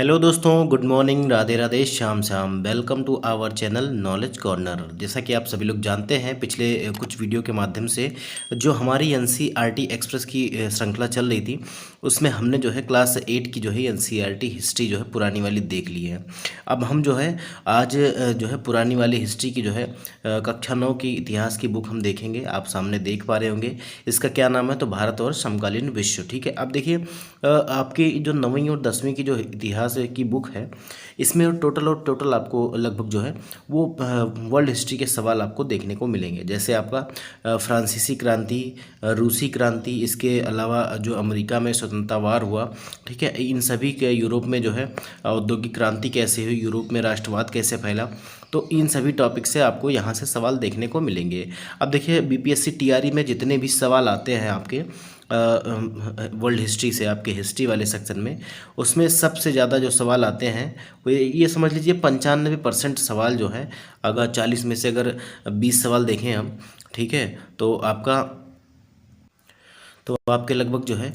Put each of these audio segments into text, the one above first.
Hello दोस्तों, good morning, Radhe Radhe, Shyam Shyam. Welcome to our channel knowledge corner. जैसा कि आप सभी लोग जानते हैं, पिछले कुछ वीडियो के माध्यम से जो हमारी एनसीईआरटी एक्सप्रेस की श्रृंखला चल रही थी, उसमें हमने जो है क्लास 8 की जो है एनसीईआरटी हिस्ट्री जो है पुरानी वाली देख ली है। अब हम जो है आज जो है पुरानी वाली हिस्ट्री की जो है कक्षा 9 की इतिहास की बुक हम देखेंगे। आप सामने देख पा रहे होंगे, इसका क्या नाम है, तो भारत और समकालीन विश्व। ठीक है, अब देखिए आपकी जो 9वीं और 10वीं की जो इतिहास की बुक है, इसमें टोटल आपको लगभग जो है वो वर्ल्ड हिस्ट्री के सवाल आपको देखने को मिलेंगे। जैसे आपका फ्रांसीसी क्रांति, रूसी क्रांति, इसके अलावा जो अमेरिका में स्वतंत्रता वार हुआ, ठीक है, इन सभी के, यूरोप में जो है औद्योगिक क्रांति कैसे हुई, यूरोप में राष्ट्रवाद कैसे फैला, तो इन सभी टॉपिक से आपको यहाँ से सवाल देखने को मिलेंगे। अब देखिए बीपीएससी टीआरई में जितने भी सवाल आते हैं आपके वर्ल्ड हिस्ट्री से, आपके हिस्ट्री वाले सेक्शन में, उसमें सबसे ज़्यादा जो सवाल आते हैं वो ये समझ लीजिए 95% सवाल जो है, अगर 40 में से अगर 20 सवाल देखें हम, ठीक है, तो आपके लगभग जो है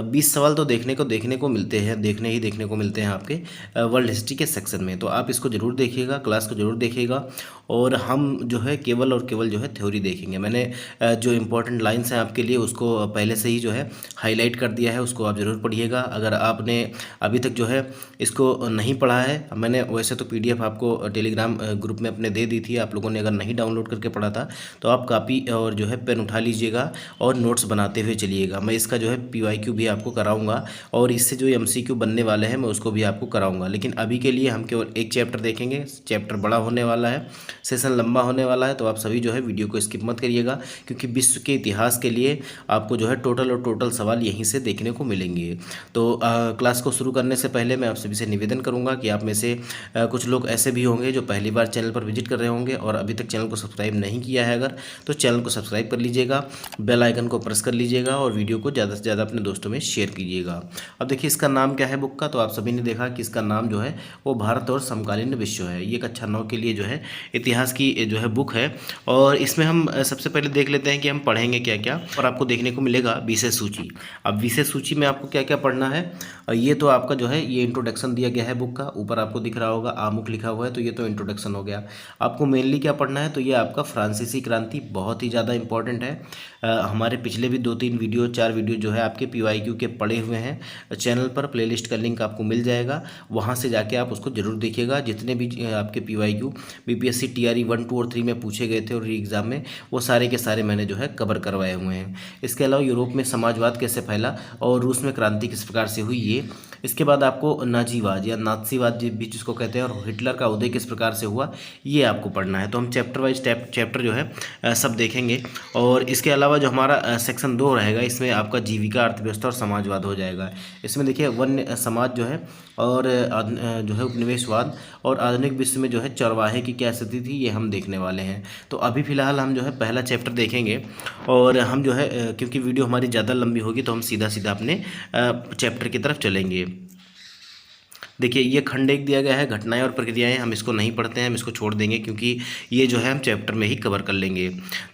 20 सवाल तो देखने को मिलते हैं, देखने को मिलते हैं आपके वर्ल्ड हिस्ट्री के सेक्शन में। तो आप इसको ज़रूर देखिएगा, क्लास को ज़रूर देखिएगा। और हम जो है केवल और केवल जो है थ्योरी देखेंगे। मैंने जो इंपॉर्टेंट लाइंस हैं आपके लिए उसको पहले से ही जो है हाईलाइट कर दिया है, उसको आप ज़रूर पढ़िएगा। अगर आपने अभी तक जो है इसको नहीं पढ़ा है, मैंने वैसे तो पीडीएफ आपको टेलीग्राम ग्रुप में अपने दे दी थी, आप लोगों ने अगर नहीं डाउनलोड करके पढ़ा था तो आप कापी और जो है पेन उठा लीजिएगा और नोट्स बनाते हुए चलिएगा। मैं इसका जो है पीवाईक्यू भी आपको कराऊंगा और इससे जो एमसीक्यू बनने वाले हैं मैं उसको भी आपको कराऊंगा। लेकिन अभी के लिए हम केवल एक चैप्टर देखेंगे। चैप्टर बड़ा होने वाला है, सेशन लंबा होने वाला है, तो आप सभी जो है वीडियो को स्किप मत करिएगा, क्योंकि विश्व के इतिहास के लिए आपको जो है टोटल सवाल यहीं से देखने को मिलेंगे। तो क्लास को शुरू करने से पहले मैं आप सभी से निवेदन करूंगा कि आप में से कुछ लोग ऐसे भी होंगे जो पहली बार चैनल पर विजिट कर रहे होंगे और अभी तक चैनल को सब्सक्राइब नहीं किया है, अगर तो चैनल को सब्सक्राइब कर लीजिएगा, बेल आइकन को प्रेस कर लीजिएगा और वीडियो को ज़्यादा से ज़्यादा अपने दोस्तों में शेयर कीजिएगा। अब देखिए इसका नाम क्या है बुक का, तो आप सभी ने देखा कि इसका नाम जो है वो भारत और समकालीन विश्व है। ये कक्षा 9 के लिए जो है इतिहास की जो है बुक है। और इसमें हम सबसे पहले देख लेते हैं कि हम पढ़ेंगे क्या क्या। और आपको देखने को मिलेगा विषय सूची। अब विषय सूची में आपको क्या क्या पढ़ना है, ये तो आपका जो है ये इंट्रोडक्शन दिया गया है बुक का, ऊपर आपको दिख रहा होगा आमुख लिखा हुआ है, तो ये तो इंट्रोडक्शन हो गया। आपको मेनली क्या पढ़ना है, तो ये आपका फ्रांसीसी क्रांति बहुत ही ज़्यादा इंपॉर्टेंट है। हमारे पिछले भी 2-3 वीडियो 4 वीडियो जो है आपके पीवाईक्यू के पड़े हुए हैं चैनल पर, प्लेलिस्ट का लिंक आपको मिल जाएगा, वहाँ से जाके आप उसको जरूर देखिएगा। जितने भी आपके पीवाईक्यू बीपीएससी टीआरई 1, 2 और 3 में पूछे गए थे और री एग्ज़ाम में, वो सारे के सारे मैंने जो है कवर करवाए हुए हैं। इसके अलावा यूरोप में समाजवाद कैसे फैला और रूस में क्रांति किस प्रकार से हुई ये। इसके बाद आपको नाजीवाद या नात्सीवाद भी जिसको कहते हैं, और हिटलर का उदय किस प्रकार से हुआ, ये आपको पढ़ना है। तो हम चैप्टर वाइज चैप्टर जो है सब देखेंगे। और इसके अलावा जो हमारा सेक्शन 2 रहेगा, इसमें आपका जीविका, अर्थव्यवस्था और समाजवाद हो जाएगा। इसमें देखिए वन्य समाज जो है और जो है उपनिवेशवाद और आधुनिक विश्व में जो है चरवाहे की क्या स्थिति थी, ये हम देखने वाले हैं। तो अभी फ़िलहाल हम जो है पहला चैप्टर देखेंगे और हम जो है क्योंकि वीडियो हमारी ज़्यादा लंबी होगी तो हम सीधा सीधा अपने चैप्टर की तरफ चलेंगे। देखिए ये खंड एक दिया गया है, घटनाएं और प्रक्रियाएं, हम इसको नहीं पढ़ते हैं, हम इसको छोड़ देंगे क्योंकि ये जो है हम चैप्टर में ही कवर कर लेंगे।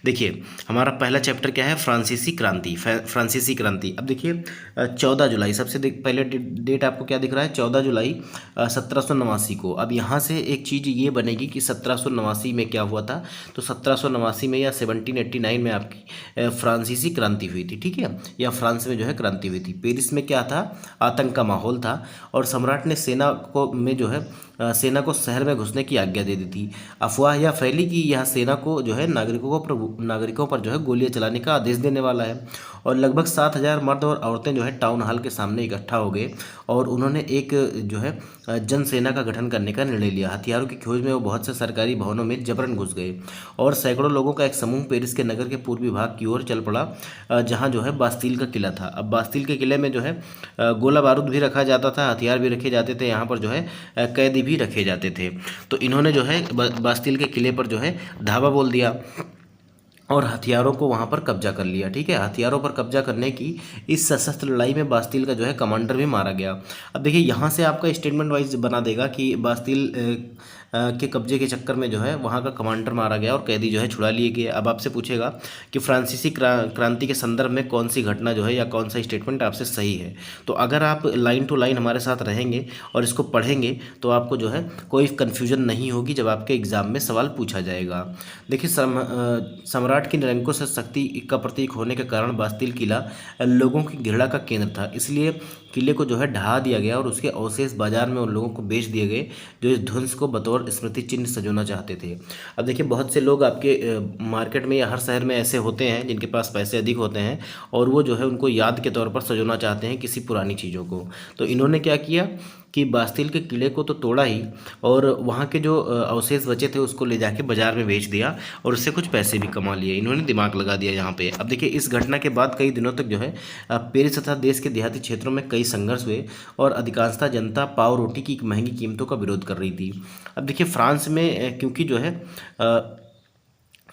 देखिए हमारा पहला चैप्टर क्या है, फ्रांसीसी क्रांति। फ्रांसीसी क्रांति, अब देखिए 14 जुलाई सबसे पहले डेट आपको क्या दिख रहा है, 14 जुलाई 1789 को। अब यहाँ से एक चीज़ ये बनेगी कि 1789 में क्या हुआ था, तो 1789 में या 1789 में आपकी फ्रांसीसी क्रांति हुई थी, ठीक है, या फ्रांस में जो है क्रांति हुई थी। पेरिस में क्या था, आतंक का माहौल था और सम्राट ने सेना को शहर में घुसने की आज्ञा दे दी थी। अफवाह यह फैली कि यह सेना को जो है नागरिकों पर जो है गोलियां चलाने का आदेश देने वाला है। और लगभग 7,000 मर्द और औरतें जो है टाउन हॉल के सामने इकट्ठा हो गए और उन्होंने एक जो है जनसेना का गठन करने का निर्णय लिया। हथियारों की खोज में वो बहुत से सरकारी भवनों में जबरन घुस गए और सैकड़ों लोगों का एक समूह पेरिस के नगर के पूर्वी भाग की ओर चल पड़ा, जहां जो है बास्तील का किला था। अब बास्तील के किले में जो है गोला बारूद भी रखा जाता था, हथियार भी रखे जाते थे, यहाँ पर जो है कैदी भी रखे जाते थे। तो इन्होंने जो है बास्तील के किले पर जो है धावा बोल दिया और हथियारों को वहाँ पर कब्जा कर लिया। ठीक है, हथियारों पर कब्जा करने की इस सशस्त्र लड़ाई में बास्तिल का जो है कमांडर भी मारा गया। अब देखिए यहाँ से आपका स्टेटमेंट वाइज बना देगा कि बास्तिल के कब्जे के चक्कर में जो है वहाँ का कमांडर मारा गया और कैदी जो है छुड़ा लिए गए। अब आपसे पूछेगा कि फ्रांसीसी क्रांति के संदर्भ में कौन सी घटना जो है या कौन सा स्टेटमेंट आपसे सही है। तो अगर आप लाइन टू लाइन हमारे साथ रहेंगे और इसको पढ़ेंगे तो आपको जो है कोई कन्फ्यूजन नहीं होगी जब आपके एग्जाम में सवाल पूछा जाएगा। देखिए सम्राट की निरंकुश शक्ति का प्रतीक होने के कारण बास्तिल किला लोगों की घृणा का केंद्र था, इसलिए किले को जो है ढहा दिया गया और उसके अवशेष बाजार में उन लोगों को बेच दिए गए जो इस ध्वंस को बतौर स्मृति चिन्ह सजोना चाहते थे। अब देखिए बहुत से लोग आपके मार्केट में या हर शहर में ऐसे होते हैं जिनके पास पैसे अधिक होते हैं और वो जो है उनको याद के तौर पर सजोना चाहते हैं किसी पुरानी चीज़ों को। तो इन्होंने क्या किया कि बास्तिल के किले को तो तोड़ा ही और वहाँ के जो अवशेष बचे थे उसको ले जाके बाजार में बेच दिया और उससे कुछ पैसे भी कमा लिए। इन्होंने दिमाग लगा दिया यहाँ पे। अब देखिए इस घटना के बाद कई दिनों तक जो है पेरिस तथा देश के देहाती क्षेत्रों में कई संघर्ष हुए और अधिकांशतः जनता पाव रोटी की महंगी कीमतों का विरोध कर रही थी। अब देखिए फ्रांस में क्योंकि जो है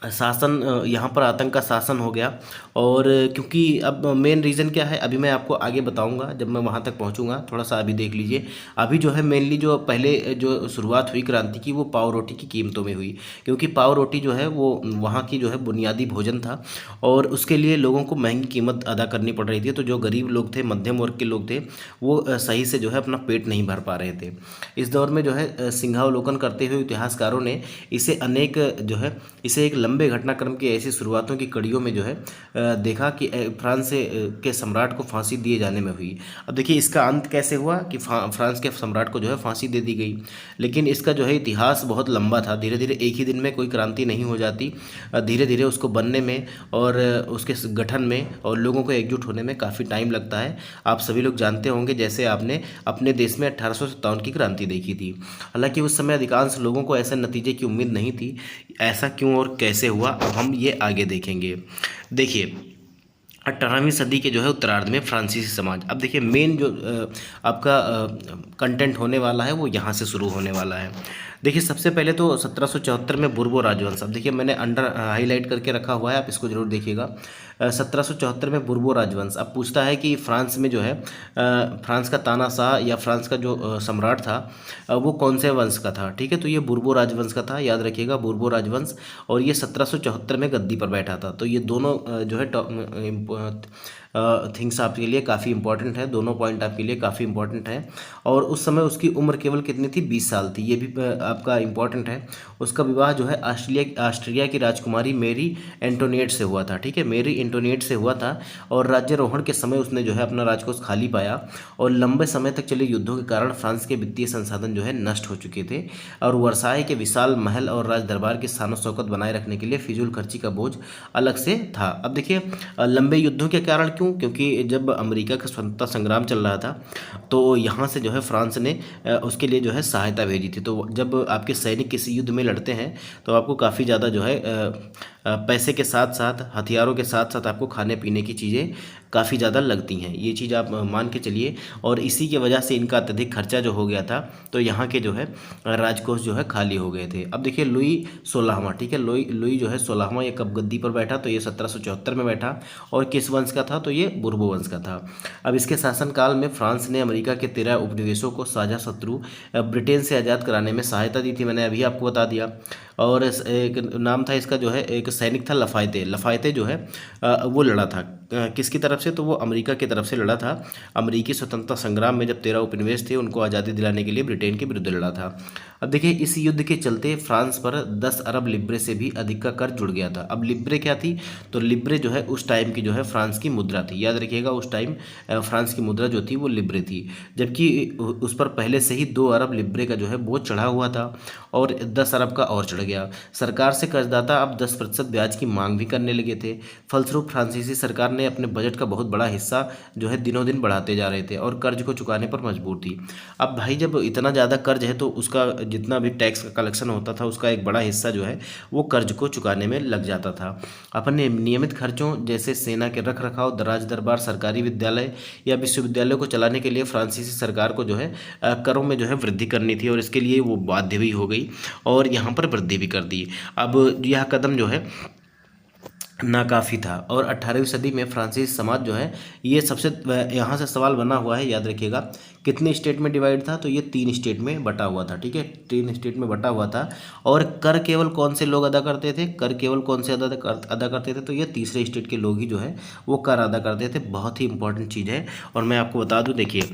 शासन यहाँ पर आतंक का शासन हो गया और क्योंकि अब मेन रीज़न क्या है अभी मैं आपको आगे बताऊंगा जब मैं वहाँ तक पहुँचूंगा। थोड़ा सा अभी देख लीजिए। अभी जो है मेनली जो पहले जो शुरुआत हुई क्रांति की वो पाव रोटी की कीमतों में हुई, क्योंकि पाव रोटी जो है वो वहाँ की जो है बुनियादी भोजन था और उसके लिए लोगों को महंगी कीमत अदा करनी पड़ रही थी। तो जो गरीब लोग थे, मध्यम वर्ग के लोग थे, वो सही से जो है अपना पेट नहीं भर पा रहे थे। इस दौर में जो है सिंहावलोकन करते हुए इतिहासकारों ने इसे अनेक जो है इसे एक लंबे घटनाक्रम की ऐसी शुरुआतों की कड़ियों में जो है देखा कि फ्रांस के सम्राट को फांसी दिए जाने में हुई। अब देखिए इसका अंत कैसे हुआ कि फ्रांस के सम्राट को जो है फांसी दे दी गई, लेकिन इसका जो है इतिहास बहुत लंबा था। धीरे धीरे एक ही दिन में कोई क्रांति नहीं हो जाती, धीरे धीरे उसको बनने में और उसके गठन में और लोगों को एकजुट होने में काफ़ी टाइम लगता है। आप सभी लोग जानते होंगे जैसे आपने अपने देश में 1857 की क्रांति देखी थी। हालांकि उस समय अधिकांश लोगों को ऐसे नतीजे की उम्मीद नहीं थी। ऐसा क्यों और कैसे हुआ अब हम ये आगे देखेंगे। देखिए 18वीं सदी के जो है उत्तरार्ध में फ्रांसीसी समाज। अब देखिए मेन जो आपका कंटेंट होने वाला है वो यहाँ से शुरू होने वाला है। देखिए सबसे पहले तो 1774 में बुर्बो राजवंश। अब देखिए मैंने अंडर हाईलाइट करके रखा हुआ है, आप इसको जरूर देखिएगा। 1774 में बुर्बो राजवंश। अब पूछता है कि फ्रांस में जो है फ्रांस का तानाशाह या फ्रांस का जो सम्राट था वो कौन से वंश का था। ठीक है, तो ये बुर्बो राजवंश का था, याद रखिएगा बुर्बो राजवंश। और ये 1774 में गद्दी पर बैठा था। तो ये दोनों जो है थिंग्स आपके लिए काफ़ी इंपॉर्टेंट है, दोनों पॉइंट आपके लिए काफ़ी इंपॉर्टेंट है। और उस समय उसकी उम्र केवल कितनी थी, 20 साल थी, ये भी आपका इंपॉर्टेंट है। उसका विवाह जो है ऑस्ट्रिया की राजकुमारी मेरी एंटोनिएट से हुआ था। ठीक है, मेरी एंटोनिएट से हुआ था और राज्यारोहण के समय उसने जो है अपना राजकोष खाली पाया और लंबे समय तक चले युद्धों के कारण फ्रांस के वित्तीय संसाधन जो है नष्ट हो चुके थे और वर्साय के विशाल महल और राज दरबार की शानो शौकत बनाए रखने के लिए फिजूल खर्ची का बोझ अलग से था। अब देखिए लंबे युद्धों के कारण क्यों, क्योंकि जब अमेरिका का स्वतंत्रता संग्राम चल रहा था तो यहाँ से जो है फ्रांस ने उसके लिए जो है सहायता भेजी थी। तो जब आपके सैनिक किसी युद्ध में लड़ते हैं तो आपको काफ़ी ज़्यादा जो है पैसे के साथ साथ हथियारों के साथ साथ आपको खाने पीने की चीज़ें काफ़ी ज़्यादा लगती हैं, ये चीज़ आप मान के चलिए। और इसी की वजह से इनका अत्यधिक खर्चा जो हो गया था तो यहाँ के जो है राजकोष जो है खाली हो गए थे। अब देखिए लुई 16वां। ठीक है, लुई जो है 16वां ये कब गद्दी पर बैठा, तो ये 1774 में बैठा और किस वंश का था, तो ये बुर्बो वंश का था। अब इसके शासनकाल में फ्रांस ने अमेरिका के 13 उपनिवेशों को साझा शत्रु ब्रिटेन से आज़ाद कराने में सहायता दी थी, मैंने अभी आपको बता दिया। और एक नाम था इसका जो है, एक सैनिक था लफायते। लफायते जो है वो लड़ा था किसकी तरफ से, तो वो अमेरिका की तरफ से लड़ा था। अमेरिकी स्वतंत्रता संग्राम में जब 13 उपनिवेश थे उनको आज़ादी दिलाने के लिए ब्रिटेन के विरुद्ध लड़ा था। अब देखिए इस युद्ध के चलते फ्रांस पर 10 अरब लिब्रे से भी अधिक का कर्ज जुड़ गया था। अब लिब्रे क्या थी, तो लिब्रे जो है उस टाइम की जो है फ्रांस की मुद्रा थी, याद रखिएगा उस टाइम फ्रांस की मुद्रा जो थी वो लिब्रे थी। जबकि उस पर पहले से ही 2 अरब लिब्रे का जो है बोझ चढ़ा हुआ था और 10 अरब का और चढ़ गया। सरकार से कर्जदाता अब 10% ब्याज की मांग भी करने लगे थे। फलस्वरूप फ्रांसीसी सरकार ने अपने बजट का बहुत बड़ा हिस्सा जो है दिनों दिन बढ़ाते जा रहे थे और कर्ज को चुकाने पर मजबूर थी। अब भाई जब इतना ज़्यादा कर्ज है तो उसका जितना भी टैक्स का कलेक्शन होता था उसका एक बड़ा हिस्सा जो है वो कर्ज को चुकाने में लग जाता था। अपने नियमित खर्चों जैसे सेना के रख रखाव, राज दरबार, सरकारी विद्यालय या विश्वविद्यालय को चलाने के लिए फ्रांसीसी सरकार को जो है करों में जो है वृद्धि करनी थी और इसके लिए वो बाध्य भी हो गई और यहाँ पर वृद्धि भी कर दी। अब यह कदम जो है नाकाफ़ी था। और 18वीं सदी में फ्रांसीसी समाज जो है ये सबसे यहाँ से सवाल बना हुआ है, याद रखिएगा, कितने स्टेट में डिवाइड था, तो ये 3 स्टेट में बटा हुआ था। ठीक है, 3 स्टेट में बटा हुआ था। और कर केवल कौन से लोग अदा करते थे, कर केवल कौन से अदा करते थे, तो ये तीसरे स्टेट के लोग ही जो है वो कर अदा करते थे। बहुत ही इंपॉर्टेंट चीज़ है। और मैं आपको बता दूं, देखिए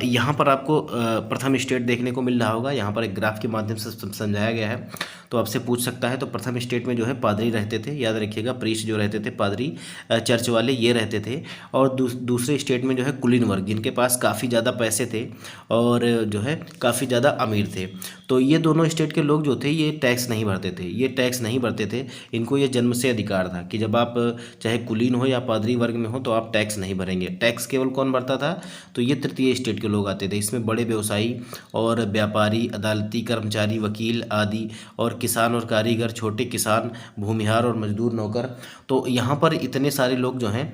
यहाँ पर आपको प्रथम स्टेट देखने को मिल रहा होगा, यहाँ पर एक ग्राफ के माध्यम से समझाया गया है, तो आपसे पूछ सकता है। तो प्रथम स्टेट में जो है पादरी रहते थे, याद रखिएगा, प्रीस्ट जो रहते थे, पादरी चर्च वाले ये रहते थे। और दूसरे स्टेट में जो है कुलीन वर्ग, जिनके पास काफ़ी ज़्यादा पैसे थे और जो है काफ़ी ज़्यादा अमीर थे। तो ये दोनों स्टेट के लोग जो थे ये टैक्स नहीं भरते थे, ये टैक्स नहीं भरते थे। इनको ये जन्म से अधिकार था कि जब आप चाहे कुलीन हो या पादरी वर्ग में हो तो आप टैक्स नहीं भरेंगे। टैक्स केवल कौन भरता था, तो ये तृतीय स्टेट के लोग आते थे। इसमें बड़े व्यवसायी और व्यापारी, अदालती कर्मचारी, वकील आदि, और किसान और कारीगर, छोटे किसान, भूमिहार और मजदूर, नौकर। तो यहाँ पर इतने सारे लोग जो हैं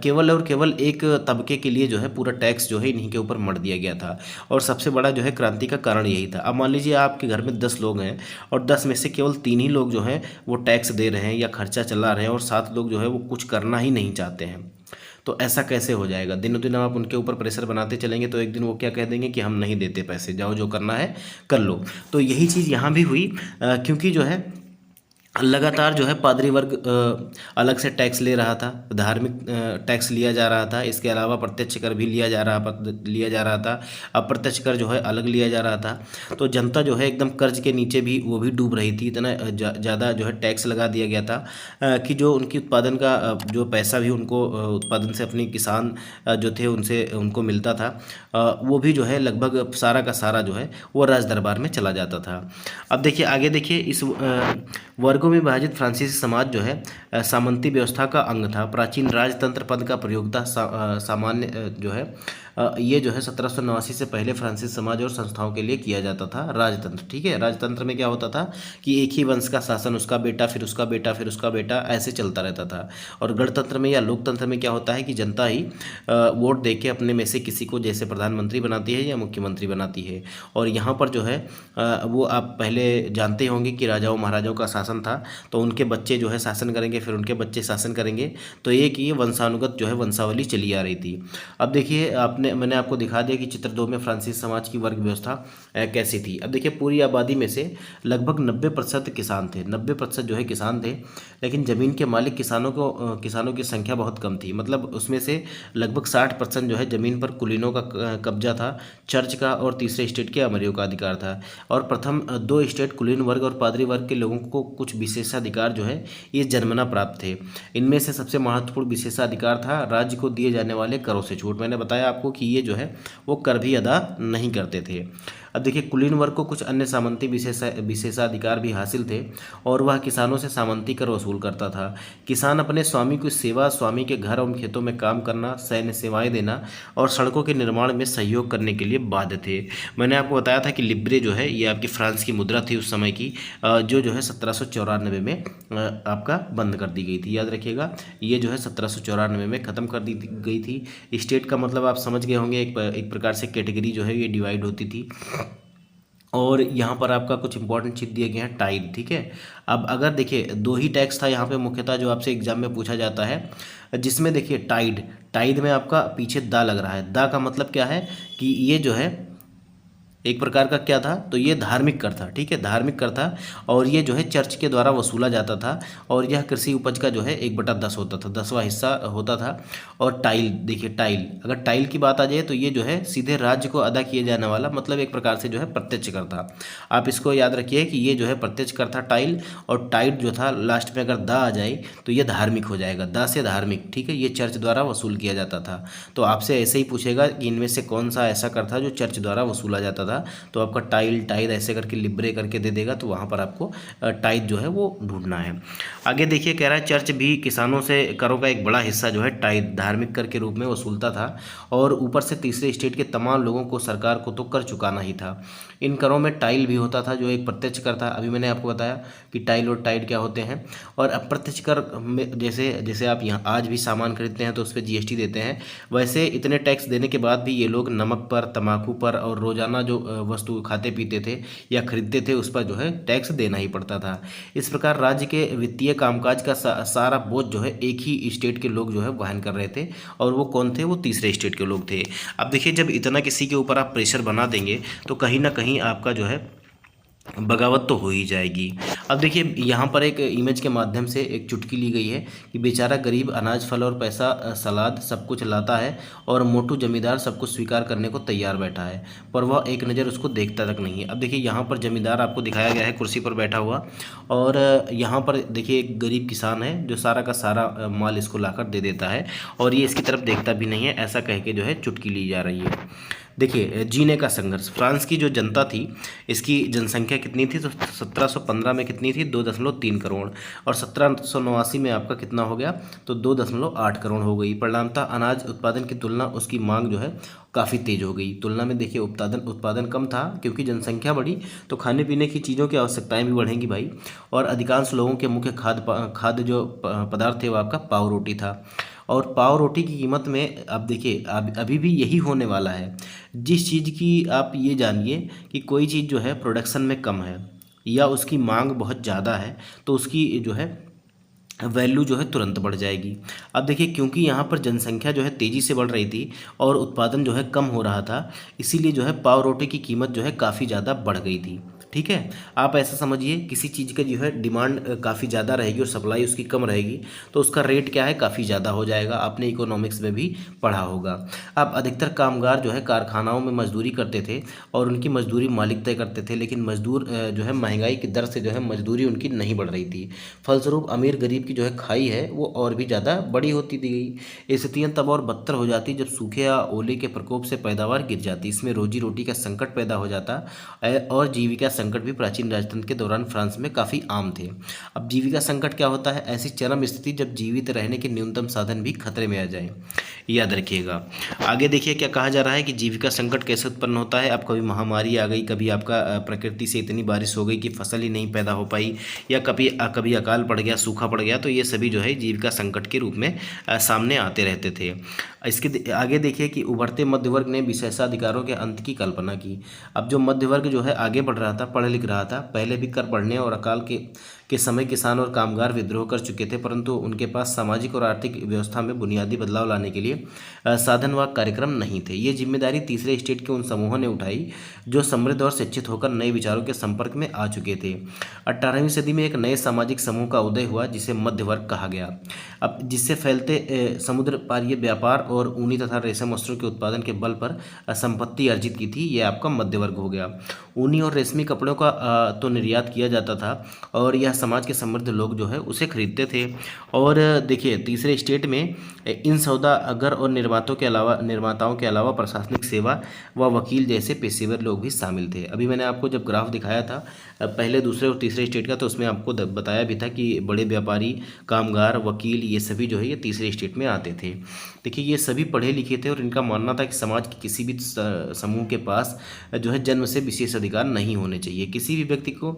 केवल और केवल एक तबके के लिए जो है पूरा टैक्स जो है इन्हीं के ऊपर मढ़ दिया गया था। और सबसे बड़ा जो है क्रांति का कारण यही था। अब मान लीजिए आपके घर में 10 लोग हैं और 10 में से केवल 3 ही लोग जो हैं वो टैक्स दे रहे हैं या खर्चा चला रहे हैं, और 7 लोग जो है वो कुछ करना ही नहीं चाहते हैं। तो ऐसा कैसे हो जाएगा? दिनों दिन आप उनके ऊपर प्रेशर बनाते चलेंगे तो एक दिन वो क्या कह देंगे कि हम नहीं देते पैसे, जाओ जो करना है कर लो। तो यही चीज़ यहाँ भी हुई, क्योंकि जो है लगातार जो है पादरी वर्ग अलग से टैक्स ले रहा था, धार्मिक टैक्स लिया जा रहा था। इसके अलावा प्रत्यक्ष कर भी लिया जा रहा था। अप्रत्यक्ष कर जो है अलग लिया जा रहा था। तो जनता जो है एकदम कर्ज के नीचे भी वो भी डूब रही थी। इतना ज़्यादा जो है टैक्स लगा दिया गया था कि जो उनकी उत्पादन का जो पैसा भी उनको उत्पादन से अपनी किसान जो थे उनसे उनको मिलता था, वो भी जो है लगभग सारा का सारा जो है वो राज दरबार में चला जाता था। अब देखिए आगे, देखिए इस वर्गों में विभाजित फ्रांसीसी समाज जो है सामंती व्यवस्था का अंग था। प्राचीन राजतंत्र पद का प्रयोग था। सामान्य जो है ये जो है 1789 से पहले फ्रांसीसी समाज और संस्थाओं के लिए किया जाता था राजतंत्र। ठीक है, राजतंत्र में क्या होता था कि एक ही वंश का शासन, उसका बेटा, फिर उसका बेटा, फिर उसका बेटा, ऐसे चलता रहता था। और गणतंत्र में या लोकतंत्र में क्या होता है कि जनता ही वोट दे के अपने में से किसी को जैसे प्रधानमंत्री बनाती है या मुख्यमंत्री बनाती है। और यहाँ पर जो है वो आप पहले जानते होंगे कि राजाओं महाराजाओं का शासन था, तो उनके बच्चे जो है शासन करेंगे, फिर उनके बच्चे शासन करेंगे। तो एक ये वंशानुगत जो है वंशावली चली आ रही थी। अब देखिए मैंने आपको दिखा दिया कि चित्र 2 में फ्रांसीसी समाज की वर्ग व्यवस्था कैसी थी। अब देखिए पूरी आबादी में से लगभग 90% किसान थे, 90% जो है किसान थे। लेकिन ज़मीन के मालिक किसानों की संख्या बहुत कम थी। मतलब उसमें से लगभग 60% जो है ज़मीन पर कुलीनों का कब्जा था, चर्च का और तीसरे स्टेट के अमीरों का अधिकार था। और प्रथम 2 स्टेट कुलीन वर्ग और पादरी वर्ग के लोगों को कुछ विशेषाधिकार जो है ये जन्मना प्राप्त थे। इनमें से सबसे महत्वपूर्ण विशेषाधिकार था राज्य को दिए जाने वाले करों से छूट। मैंने बताया आपको कि ये जो है वो कर भी अदा नहीं करते थे। अब देखिए कुलीन वर्ग को कुछ अन्य सामंती विशेषाधिकार भी हासिल थे, और वह किसानों से सामंती कर वसूल करता था। किसान अपने स्वामी की सेवा, स्वामी के घर और खेतों में काम करना, सैन्य सेवाएं देना और सड़कों के निर्माण में सहयोग करने के लिए बाध्य थे। मैंने आपको बताया था कि लिब्रे जो है ये आपकी फ्रांस की मुद्रा थी उस समय की, जो है 1794 में आपका बंद कर दी गई थी। याद रखिएगा, ये जो है 1794 में ख़त्म कर दी गई थी। स्टेट का मतलब आप समझ गए होंगे, एक प्रकार से कैटेगरी जो है ये डिवाइड होती थी। और यहाँ पर आपका कुछ इंपॉर्टेंट चीज़ दिए गए हैं, टाइड। ठीक है, अब अगर देखिए 2 ही टैक्स था यहाँ पे मुख्यतः जो आपसे एग्जाम में पूछा जाता है, जिसमें देखिए टाइड में आपका पीछे दा लग रहा है। दा का मतलब क्या है कि ये जो है एक प्रकार का क्या था, तो ये धार्मिक कर था। ठीक है, धार्मिक कर था, और ये जो है चर्च के द्वारा वसूला जाता था। और यह कृषि उपज का जो है 1/10 होता था, 10वां हिस्सा होता था। और टाइल, देखिए टाइल, अगर टाइल की बात आ जाए तो ये जो है सीधे राज्य को अदा किए जाने वाला, मतलब एक प्रकार से जो है प्रत्यक्ष कर था। आप इसको याद रखिए कि ये जो है प्रत्यक्ष कर था टाइल, और टाइड जो था लास्ट में अगर दा आ जाए तो ये धार्मिक हो जाएगा, दा से धार्मिक। ठीक है, ये चर्च द्वारा वसूल किया जाता था। तो आपसे ऐसे ही पूछेगा कि इनमें से कौन सा ऐसा कर था जो चर्च द्वारा वसूला जाता था, तो आपका टाइड ऐसे करके लिब्रे करके दे देगा, तो वहाँ पर आपको टाइड जो है वो ढूंढना है। आगे देखिए कह रहा है चर्च भी किसानों से करों का एक बड़ा हिस्सा जो है टाइड, धार्मिक कर के रूप में वसूलता था। और ऊपर से तीसरे स्टेट के तमाम लोगों को सरकार को तो कर चुकाना ही था। इन करों में टाइल भी होता था जो एक प्रत्यक्ष कर था। अभी मैंने आपको बताया कि टाइल और टाइड क्या होते हैं। और अप्रत्यक्ष कर में जैसे आप यहाँ आज भी सामान खरीदते हैं तो उस पर GST देते हैं, वैसे इतने टैक्स देने के बाद भी ये लोग नमक पर, तम्बाकू पर और रोजाना जो वस्तु खाते पीते थे या खरीदते थे उस पर जो है टैक्स देना ही पड़ता था। इस प्रकार राज्य के वित्तीय कामकाज का सारा बोझ जो है एक ही स्टेट के लोग जो है वहन कर रहे थे, और वो कौन थे? वो तीसरे स्टेट के लोग थे। अब देखिए, जब इतना किसी के ऊपर आप प्रेशर बना देंगे तो कहीं ना कहीं आपका जो है बगावत तो हो ही जाएगी। अब देखिए, यहाँ पर एक इमेज के माध्यम से एक चुटकी ली गई है कि बेचारा गरीब अनाज, फल और पैसा, सलाद सब कुछ लाता है, और मोटू जमींदार सब कुछ स्वीकार करने को तैयार बैठा है, पर वह एक नज़र उसको देखता तक नहीं है। अब देखिए, यहाँ पर जमींदार आपको दिखाया गया है कुर्सी पर बैठा हुआ, और यहाँ पर देखिए एक गरीब किसान है जो सारा का सारा माल इसको लाकर दे देता है, और ये इसकी तरफ देखता भी नहीं है, ऐसा कह के जो है चुटकी ली जा रही है। देखिए, जीने का संघर्ष। फ्रांस की जो जनता थी, इसकी जनसंख्या कितनी थी? तो 1715 में कितनी थी? 2.3 करोड़। और 1789 में आपका कितना हो गया? तो 2.8 करोड़ हो गई। परिणामतः अनाज उत्पादन की तुलना उसकी मांग जो है काफ़ी तेज हो गई। तुलना में देखिए उत्पादन कम था, क्योंकि जनसंख्या बढ़ी तो खाने पीने की चीज़ों की आवश्यकताएं भी बढ़ेंगी भाई। और अधिकांश लोगों के मुख्य खाद्य जो पदार्थ थे वो आपका पाव रोटी था। और पाव रोटी की कीमत में अब देखिए, अभी भी यही होने वाला है। जिस चीज़ की आप ये जानिए कि कोई चीज़ जो है प्रोडक्शन में कम है या उसकी मांग बहुत ज़्यादा है, तो उसकी जो है वैल्यू जो है तुरंत बढ़ जाएगी। अब देखिए, क्योंकि यहाँ पर जनसंख्या जो है तेज़ी से बढ़ रही थी और उत्पादन जो है कम हो रहा था, इसीलिए जो है पाव रोटी की कीमत जो है काफ़ी ज़्यादा बढ़ गई थी। ठीक है, आप ऐसा समझिए, किसी चीज़ का जो है डिमांड काफ़ी ज़्यादा रहेगी और सप्लाई उसकी कम रहेगी, तो उसका रेट क्या है? काफ़ी ज़्यादा हो जाएगा। आपने इकोनॉमिक्स में भी पढ़ा होगा। अब अधिकतर कामगार जो है कारखानाओं में मजदूरी करते थे, और उनकी मजदूरी मालिक तय करते थे, लेकिन मजदूर जो है महंगाई की दर से जो है मजदूरी उनकी नहीं बढ़ रही थी। फलस्वरूप अमीर गरीब की जो है खाई है वो और भी ज़्यादा बड़ी होती दी गई। स्थितियाँ तब और बदतर हो जाती जब सूखे या ओले के प्रकोप से पैदावार गिर जाती। इसमें रोजी रोटी का संकट पैदा हो जाता, और जीविका संकट भी प्राचीन राजतंत्र के दौरान फ्रांस में काफ़ी आम थे। अब जीविका संकट क्या होता है? ऐसी चरम स्थिति जब जीवित रहने के न्यूनतम साधन भी खतरे में आ जाएं। याद रखिएगा। आगे देखिए क्या कहा जा रहा है कि जीविका संकट कैसे उत्पन्न होता है। अब कभी महामारी आ गई, कभी आपका प्रकृति से इतनी बारिश हो गई कि फसल ही नहीं पैदा हो पाई, या कभी अकाल पड़ गया, सूखा पड़ गया, तो ये सभी जो है जीविका संकट के रूप में सामने आते रहते थे। इसके आगे देखिए कि उभरते मध्य वर्ग ने विशेषाधिकारों के अंत की कल्पना की। अब जो मध्य वर्ग जो है आगे बढ़ रहा था, पढ़ लिख रहा था, पहले भी कर बढ़ने और अकाल के समय किसान और कामगार विद्रोह कर चुके थे, परंतु उनके पास सामाजिक और आर्थिक व्यवस्था में बुनियादी बदलाव लाने के लिए साधन व कार्यक्रम नहीं थे। ये जिम्मेदारी तीसरे स्टेट के उन समूहों ने उठाई जो समृद्ध और शिक्षित होकर नए विचारों के संपर्क में आ चुके थे। 18वीं सदी में एक नए सामाजिक समूह का उदय हुआ जिसे मध्य वर्ग कहा गया। अब जिससे फैलते समुद्र पारीय व्यापार और ऊनी तथा रेशम वस्त्रों के उत्पादन के बल पर संपत्ति अर्जित की थी, ये आपका मध्य वर्ग हो गया। ऊनी और रेशमी कपड़ों का तो निर्यात किया जाता था, और यह समाज के समृद्ध लोग जो है उसे खरीदते थे। और देखिए, तीसरे स्टेट में इन सौदागर और निर्माताओं के अलावा प्रशासनिक सेवा व वकील जैसे पेशेवर लोग भी शामिल थे। अभी मैंने आपको जब ग्राफ दिखाया था पहले, दूसरे और तीसरे स्टेट का, तो उसमें आपको बताया भी था कि बड़े व्यापारी, कामगार, वकील, ये सभी जो है ये तीसरे स्टेट में आते थे। देखिए, ये सभी पढ़े लिखे थे और इनका मानना था कि समाज के किसी भी समूह के पास जो है जन्म से विशेष अधिकार नहीं होने चाहिए। किसी भी व्यक्ति को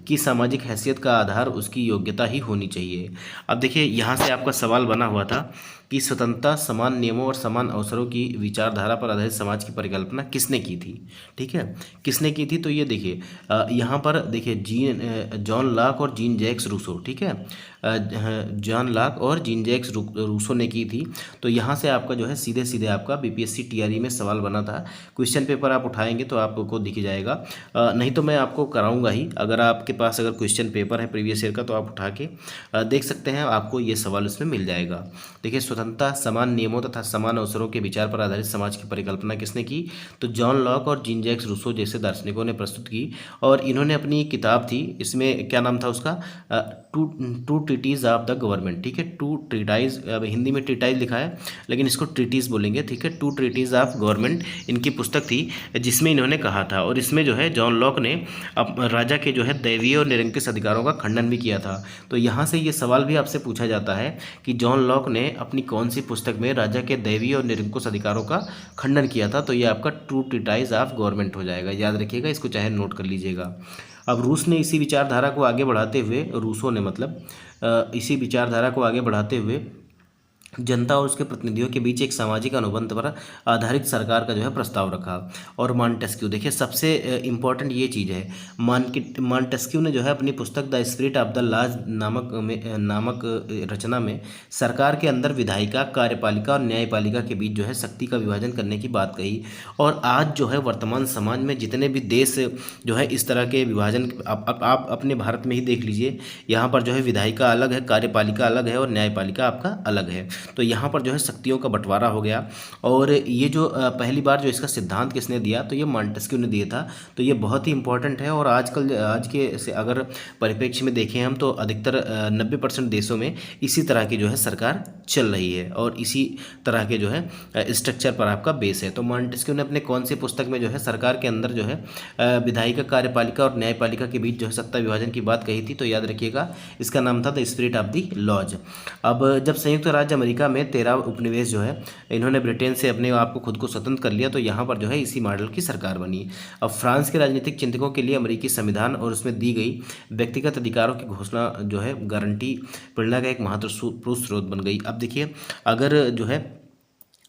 की सामाजिक हैसियत का आधार उसकी योग्यता ही होनी चाहिए। अब देखिए, यहाँ से आपका सवाल बना हुआ था कि स्वतंत्रता, समान नियमों और समान अवसरों की विचारधारा पर आधारित समाज की परिकल्पना किसने की थी? ठीक है, किसने की थी? तो ये देखिए, यहाँ पर देखिए जॉन लॉक और जीन जैक्स रूसो, ठीक है, जॉन लॉक और जीन जैक्स रूसो ने की थी। तो यहाँ से आपका जो है सीधे सीधे आपका बीपीएससी टीआरई में सवाल बना था। क्वेश्चन पेपर आप उठाएंगे तो आपको दिख जाएगा, नहीं तो मैं आपको कराऊंगा ही। अगर आपके पास अगर क्वेश्चन पेपर है प्रीवियस ईयर का तो आप उठा के देख सकते हैं, आपको ये सवाल उसमें मिल जाएगा। देखिए, स्वतंत्रता, समान नियमों तथा समान अवसरों के विचार पर आधारित समाज की परिकल्पना किसने की? तो जॉन लॉक और जीन जैक्स रूसो जैसे दार्शनिकों ने प्रस्तुत की। और इन्होंने अपनी किताब थी, इसमें क्या नाम था उसका? Two treatises of the government. ठीक है, टू ट्रीटाइज, अब हिंदी में ट्रीटाइज लिखा है लेकिन इसको ट्रीटीज बोलेंगे। ठीक है, टू ट्रीटीज ऑफ गवर्नमेंट इनकी पुस्तक थी, जिसमें इन्होंने कहा था। और इसमें जो है जॉन लॉक ने अब राजा के जो है दैवीय और निरंकुश अधिकारों का खंडन भी किया था। तो यहाँ से ये सवाल भी आपसे पूछा जाता है कि जॉन लॉक ने अपनी कौन सी पुस्तक में राजा के दैवीय और निरंकुश अधिकारों का खंडन किया था? तो ये आपका टू ट्रीटाइज ऑफ गवर्नमेंट हो जाएगा। याद रखिएगा, इसको चाहे नोट कर लीजिएगा। अब रूस ने इसी विचारधारा को आगे बढ़ाते हुए, रूसों ने मतलब इसी विचारधारा को आगे बढ़ाते हुए जनता और उसके प्रतिनिधियों के बीच एक सामाजिक अनुबंध पर आधारित सरकार का जो है प्रस्ताव रखा। और मॉन्टेस्क्यू, देखिए सबसे इम्पोर्टेंट ये चीज़ है, मॉन्टेस्क्यू ने जो है अपनी पुस्तक the spirit of the laws नामक रचना में सरकार के अंदर विधायिका, कार्यपालिका और न्यायपालिका के बीच जो है शक्ति का विभाजन करने की बात कही। और आज जो है वर्तमान समाज में जितने भी देश जो है इस तरह के विभाजन, आप अपने भारत में ही देख लीजिए, यहाँ पर जो है विधायिका अलग है, कार्यपालिका अलग है और न्यायपालिका आपका अलग है। तो यहाँ पर जो है शक्तियों का बंटवारा हो गया। और ये जो पहली बार जो इसका सिद्धांत किसने दिया, तो ये मॉन्टेस्क्यू ने दिया था। तो ये बहुत ही इंपॉर्टेंट है। और आजकल आज के से अगर परिप्रेक्ष्य में देखें हम, तो अधिकतर 90% देशों में इसी तरह की जो है सरकार चल रही है और इसी तरह के जो है स्ट्रक्चर पर आपका बेस है। तो मॉन्टेस्क्यू ने अपने कौन सी पुस्तक में जो है सरकार के अंदर जो है विधायिका, कार्यपालिका और न्यायपालिका के बीच जो है सत्ता विभाजन की बात कही थी, तो याद रखिएगा इसका नाम था the spirit of the laws. अब जब संयुक्त राज्य अमेरिका में 13 उपनिवेश जो है इन्होंने ब्रिटेन से अपने आप को खुद को स्वतंत्र कर लिया, तो यहाँ पर जो है इसी मॉडल की सरकार बनी। अब फ्रांस के राजनीतिक चिंतकों के लिए अमेरिकी संविधान और उसमें दी गई व्यक्तिगत अधिकारों की घोषणा जो है गारंटी प्रेरणा का एक महत्वपूर्ण स्रोत बन गई। अब देखिए, अगर जो है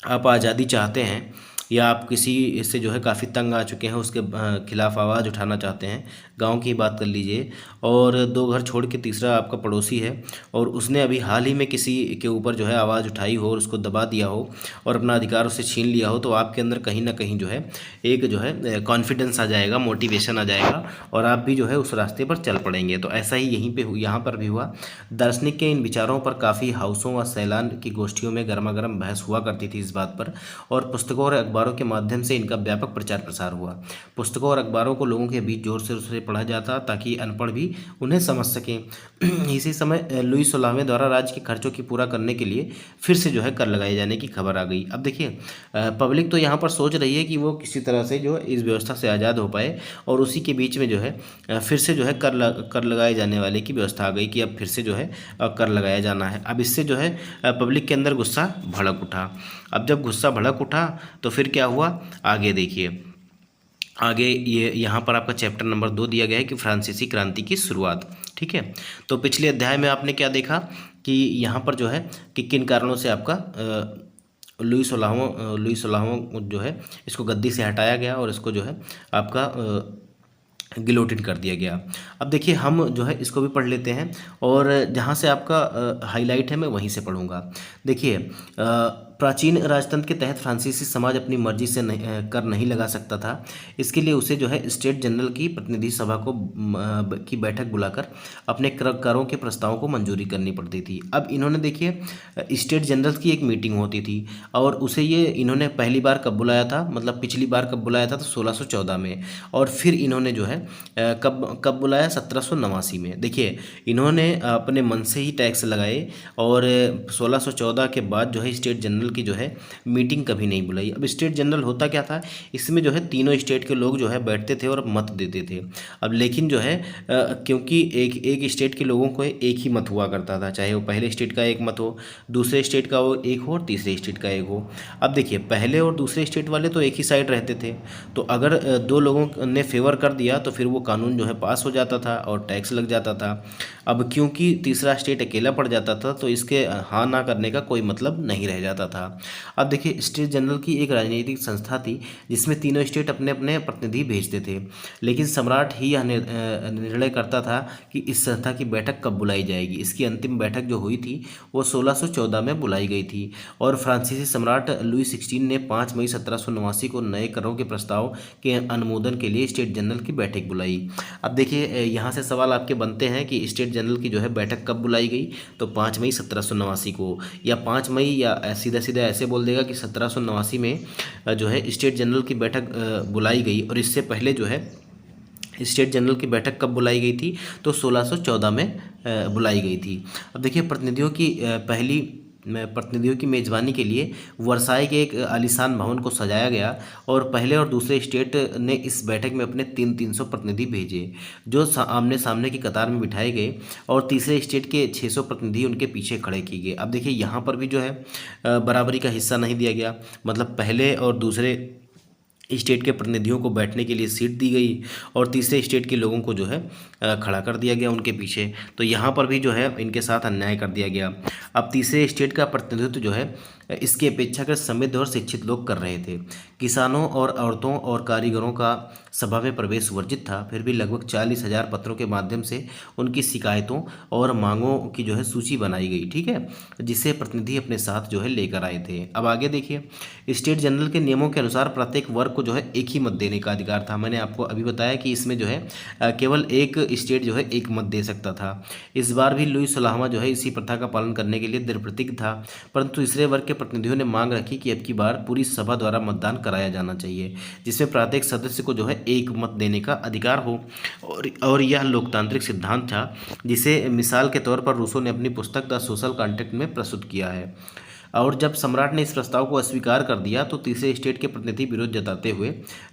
आप आज़ादी चाहते हैं या आप किसी से जो है काफ़ी तंग आ चुके हैं, उसके खिलाफ आवाज़ उठाना चाहते हैं, गांव की बात कर लीजिए, और दो घर छोड़ के तीसरा आपका पड़ोसी है और उसने अभी हाल ही में किसी के ऊपर जो है आवाज़ उठाई हो और उसको दबा दिया हो और अपना अधिकार उससे छीन लिया हो, तो आपके अंदर कहीं ना कहीं जो है एक जो है कॉन्फिडेंस आ जाएगा, मोटिवेशन आ जाएगा और आप भी जो है उस रास्ते पर चल पड़ेंगे। तो ऐसा ही यहाँ पर भी हुआ। दार्शनिक के इन विचारों पर काफ़ी हाउसों व सैलान की गोष्ठियों में गर्मा गर्म बहस हुआ करती थी इस बात पर, और पुस्तकों और अखबारों के माध्यम से इनका व्यापक प्रचार प्रसार हुआ। पुस्तकों और अखबारों को लोगों के बीच जोर से पढ़ा जाता ताकि अनपढ़ भी उन्हें समझ सकें। इसी समय लुई 16वें द्वारा राज्य के खर्चों की पूरा करने के लिए फिर से जो है कर लगाए जाने की खबर आ गई। अब देखिए, पब्लिक तो यहाँ पर सोच रही है कि वो किसी तरह से जो इस व्यवस्था से आज़ाद हो पाए, और उसी के बीच में जो है फिर से जो है कर लगाए जाने वाले की व्यवस्था आ गई कि अब फिर से जो है कर लगाया जाना है। अब इससे जो है पब्लिक के अंदर गुस्सा भड़क उठा। अब जब गुस्सा भड़क उठा तो फिर क्या हुआ, आगे देखिए। आगे ये यहाँ पर आपका चैप्टर नंबर 2 दिया गया है कि फ्रांसीसी क्रांति की शुरुआत। ठीक है, तो पिछले अध्याय में आपने क्या देखा कि यहाँ पर जो है कि किन कारणों से आपका लुई 16वां जो है इसको गद्दी से हटाया गया और इसको जो है आपका गिलोटिन कर दिया गया। अब देखिए, हम जो है इसको भी पढ़ लेते हैं और जहाँ से आपका हाईलाइट है मैं वहीं से पढ़ूंगा। देखिए, प्राचीन राजतंत्र के तहत फ्रांसीसी समाज अपनी मर्जी से कर नहीं लगा सकता था। इसके लिए उसे जो है स्टेट जनरल की प्रतिनिधि सभा की बैठक बुलाकर अपने करों के प्रस्तावों को मंजूरी करनी पड़ती थी। अब इन्होंने देखिए स्टेट जनरल की एक मीटिंग होती थी और उसे ये इन्होंने पहली बार कब बुलाया था, मतलब पिछली बार कब बुलाया था, तो 1614 में। और फिर इन्होंने जो है कब बुलाया, 1789 में। देखिए, इन्होंने अपने मन से ही टैक्स लगाए और 1614 के बाद जो है स्टेट जनरल की जो है मीटिंग कभी नहीं बुलाई। अब स्टेट जनरल होता क्या था, इसमें जो है तीनों स्टेट के लोग जो है बैठते थे और मत देते थे। अब लेकिन जो है क्योंकि एक स्टेट के लोगों को एक ही मत हुआ करता था, चाहे वो पहले स्टेट का एक मत हो, दूसरे स्टेट का वो एक हो और तीसरे स्टेट का एक हो। अब देखिए, पहले और दूसरे स्टेट वाले तो एक ही साइड रहते थे, तो अगर दो लोगों ने फेवर कर दिया तो फिर वो कानून जो है पास हो जाता था और टैक्स लग जाता था। अब क्योंकि तीसरा स्टेट अकेला पड़ जाता था तो इसके हाँ ना करने का कोई मतलब नहीं रह जाता था। अब देखिए, स्टेट जनरल की एक राजनीतिक संस्था थी जिसमें तीनों स्टेट अपने अपने प्रतिनिधि भेजते थे, लेकिन सम्राट ही यह निर्णय करता था कि इस संस्था की बैठक कब बुलाई जाएगी। इसकी अंतिम बैठक जो हुई थी वो 1614 में बुलाई गई थी और फ्रांसीसी सम्राट लुई 16 ने 5 मई 1789 को नए करों के प्रस्ताव के अनुमोदन के लिए स्टेट जनरल की बैठक बुलाई। अब देखिए, यहाँ से सवाल आपके बनते हैं कि स्टेट जनरल की जो है बैठक कब बुलाई गई, तो 5 मई 1789 को, या 5 मई, या सीधा सीधा ऐसे बोल देगा कि 1789 में जो है स्टेट जनरल की बैठक बुलाई गई। और इससे पहले जो है स्टेट जनरल की बैठक कब बुलाई गई थी, तो 1614 में बुलाई गई थी। अब देखिए, प्रतिनिधियों की मेज़बानी के लिए वर्साई के एक आलीशान भवन को सजाया गया और पहले और दूसरे स्टेट ने इस बैठक में अपने 300 प्रतिनिधि भेजे जो आमने सामने की कतार में बिठाए गए और तीसरे स्टेट के 600 प्रतिनिधि उनके पीछे खड़े किए गए। अब देखिए, यहाँ पर भी जो है बराबरी का हिस्सा नहीं दिया गया, मतलब पहले और दूसरे स्टेट के प्रतिनिधियों को बैठने के लिए सीट दी गई और तीसरे स्टेट के लोगों को जो है खड़ा कर दिया गया उनके पीछे। तो यहाँ पर भी जो है इनके साथ अन्याय कर दिया गया। अब तीसरे स्टेट का प्रतिनिधित्व जो है इसकी अपेक्षाकृत समृद्ध और शिक्षित लोग कर रहे थे। किसानों और औरतों और कारीगरों का सभा में प्रवेश वर्जित था। फिर भी लगभग 40,000 पत्रों के माध्यम से उनकी शिकायतों और मांगों की जो है सूची बनाई गई, ठीक है, जिसे प्रतिनिधि अपने साथ जो है लेकर आए थे। अब आगे देखिए, स्टेट जनरल के नियमों के अनुसार प्रत्येक वर्ग को जो है एक ही मत देने का अधिकार था। मैंने आपको अभी बताया कि इसमें जो है केवल एक स्टेट जो है एक मत दे सकता था। इस बार भी लुई सलाहमा जो है इसी प्रथा का पालन करने के लिए दृढ़ प्रतिज्ञ था, परंतु तीसरे वर्ग के प्रतिनिधियों ने मांग रखी कि अब की बार पूरी सभा द्वारा मतदान कराया जाना चाहिए, जिसमें प्रत्येक सदस्य को जो है एक मत देने का अधिकार हो। और यह लोकतांत्रिक सिद्धांत था जिसे मिसाल के तौर पर रूसो ने अपनी पुस्तक द सोशल कॉन्ट्रैक्ट में प्रस्तुत किया है। और जब सम्राट ने इस प्रस्ताव को अस्वीकार कर दिया तो तीसरे स्टेट के प्रतिनिधि विरोध जताते हुए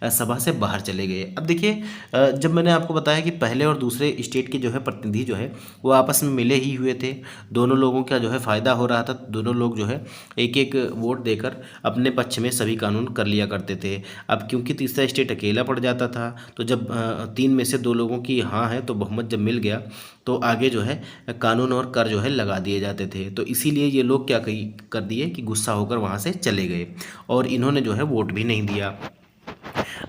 सभा से बाहर चले गए। अब देखिए, जब मैंने आपको बताया कि पहले और दूसरे स्टेट के जो है प्रतिनिधि जो है वो आपस में मिले ही हुए थे, दोनों लोगों का जो है फ़ायदा हो रहा था, दोनों लोग जो है एक एक वोट देकर अपने पक्ष में सभी कानून कर लिया करते थे। अब क्योंकि तीसरा स्टेट अकेला पड़ जाता था, तो जब 3 में से 2 लोगों की हाँ है तो बहुमत जब मिल गया तो आगे जो है कानून और कर जो है लगा दिए जाते थे। तो इसीलिए ये लोग क्या कर दिए कि गुस्सा होकर वहाँ से चले गए और इन्होंने जो है वोट भी नहीं दिया।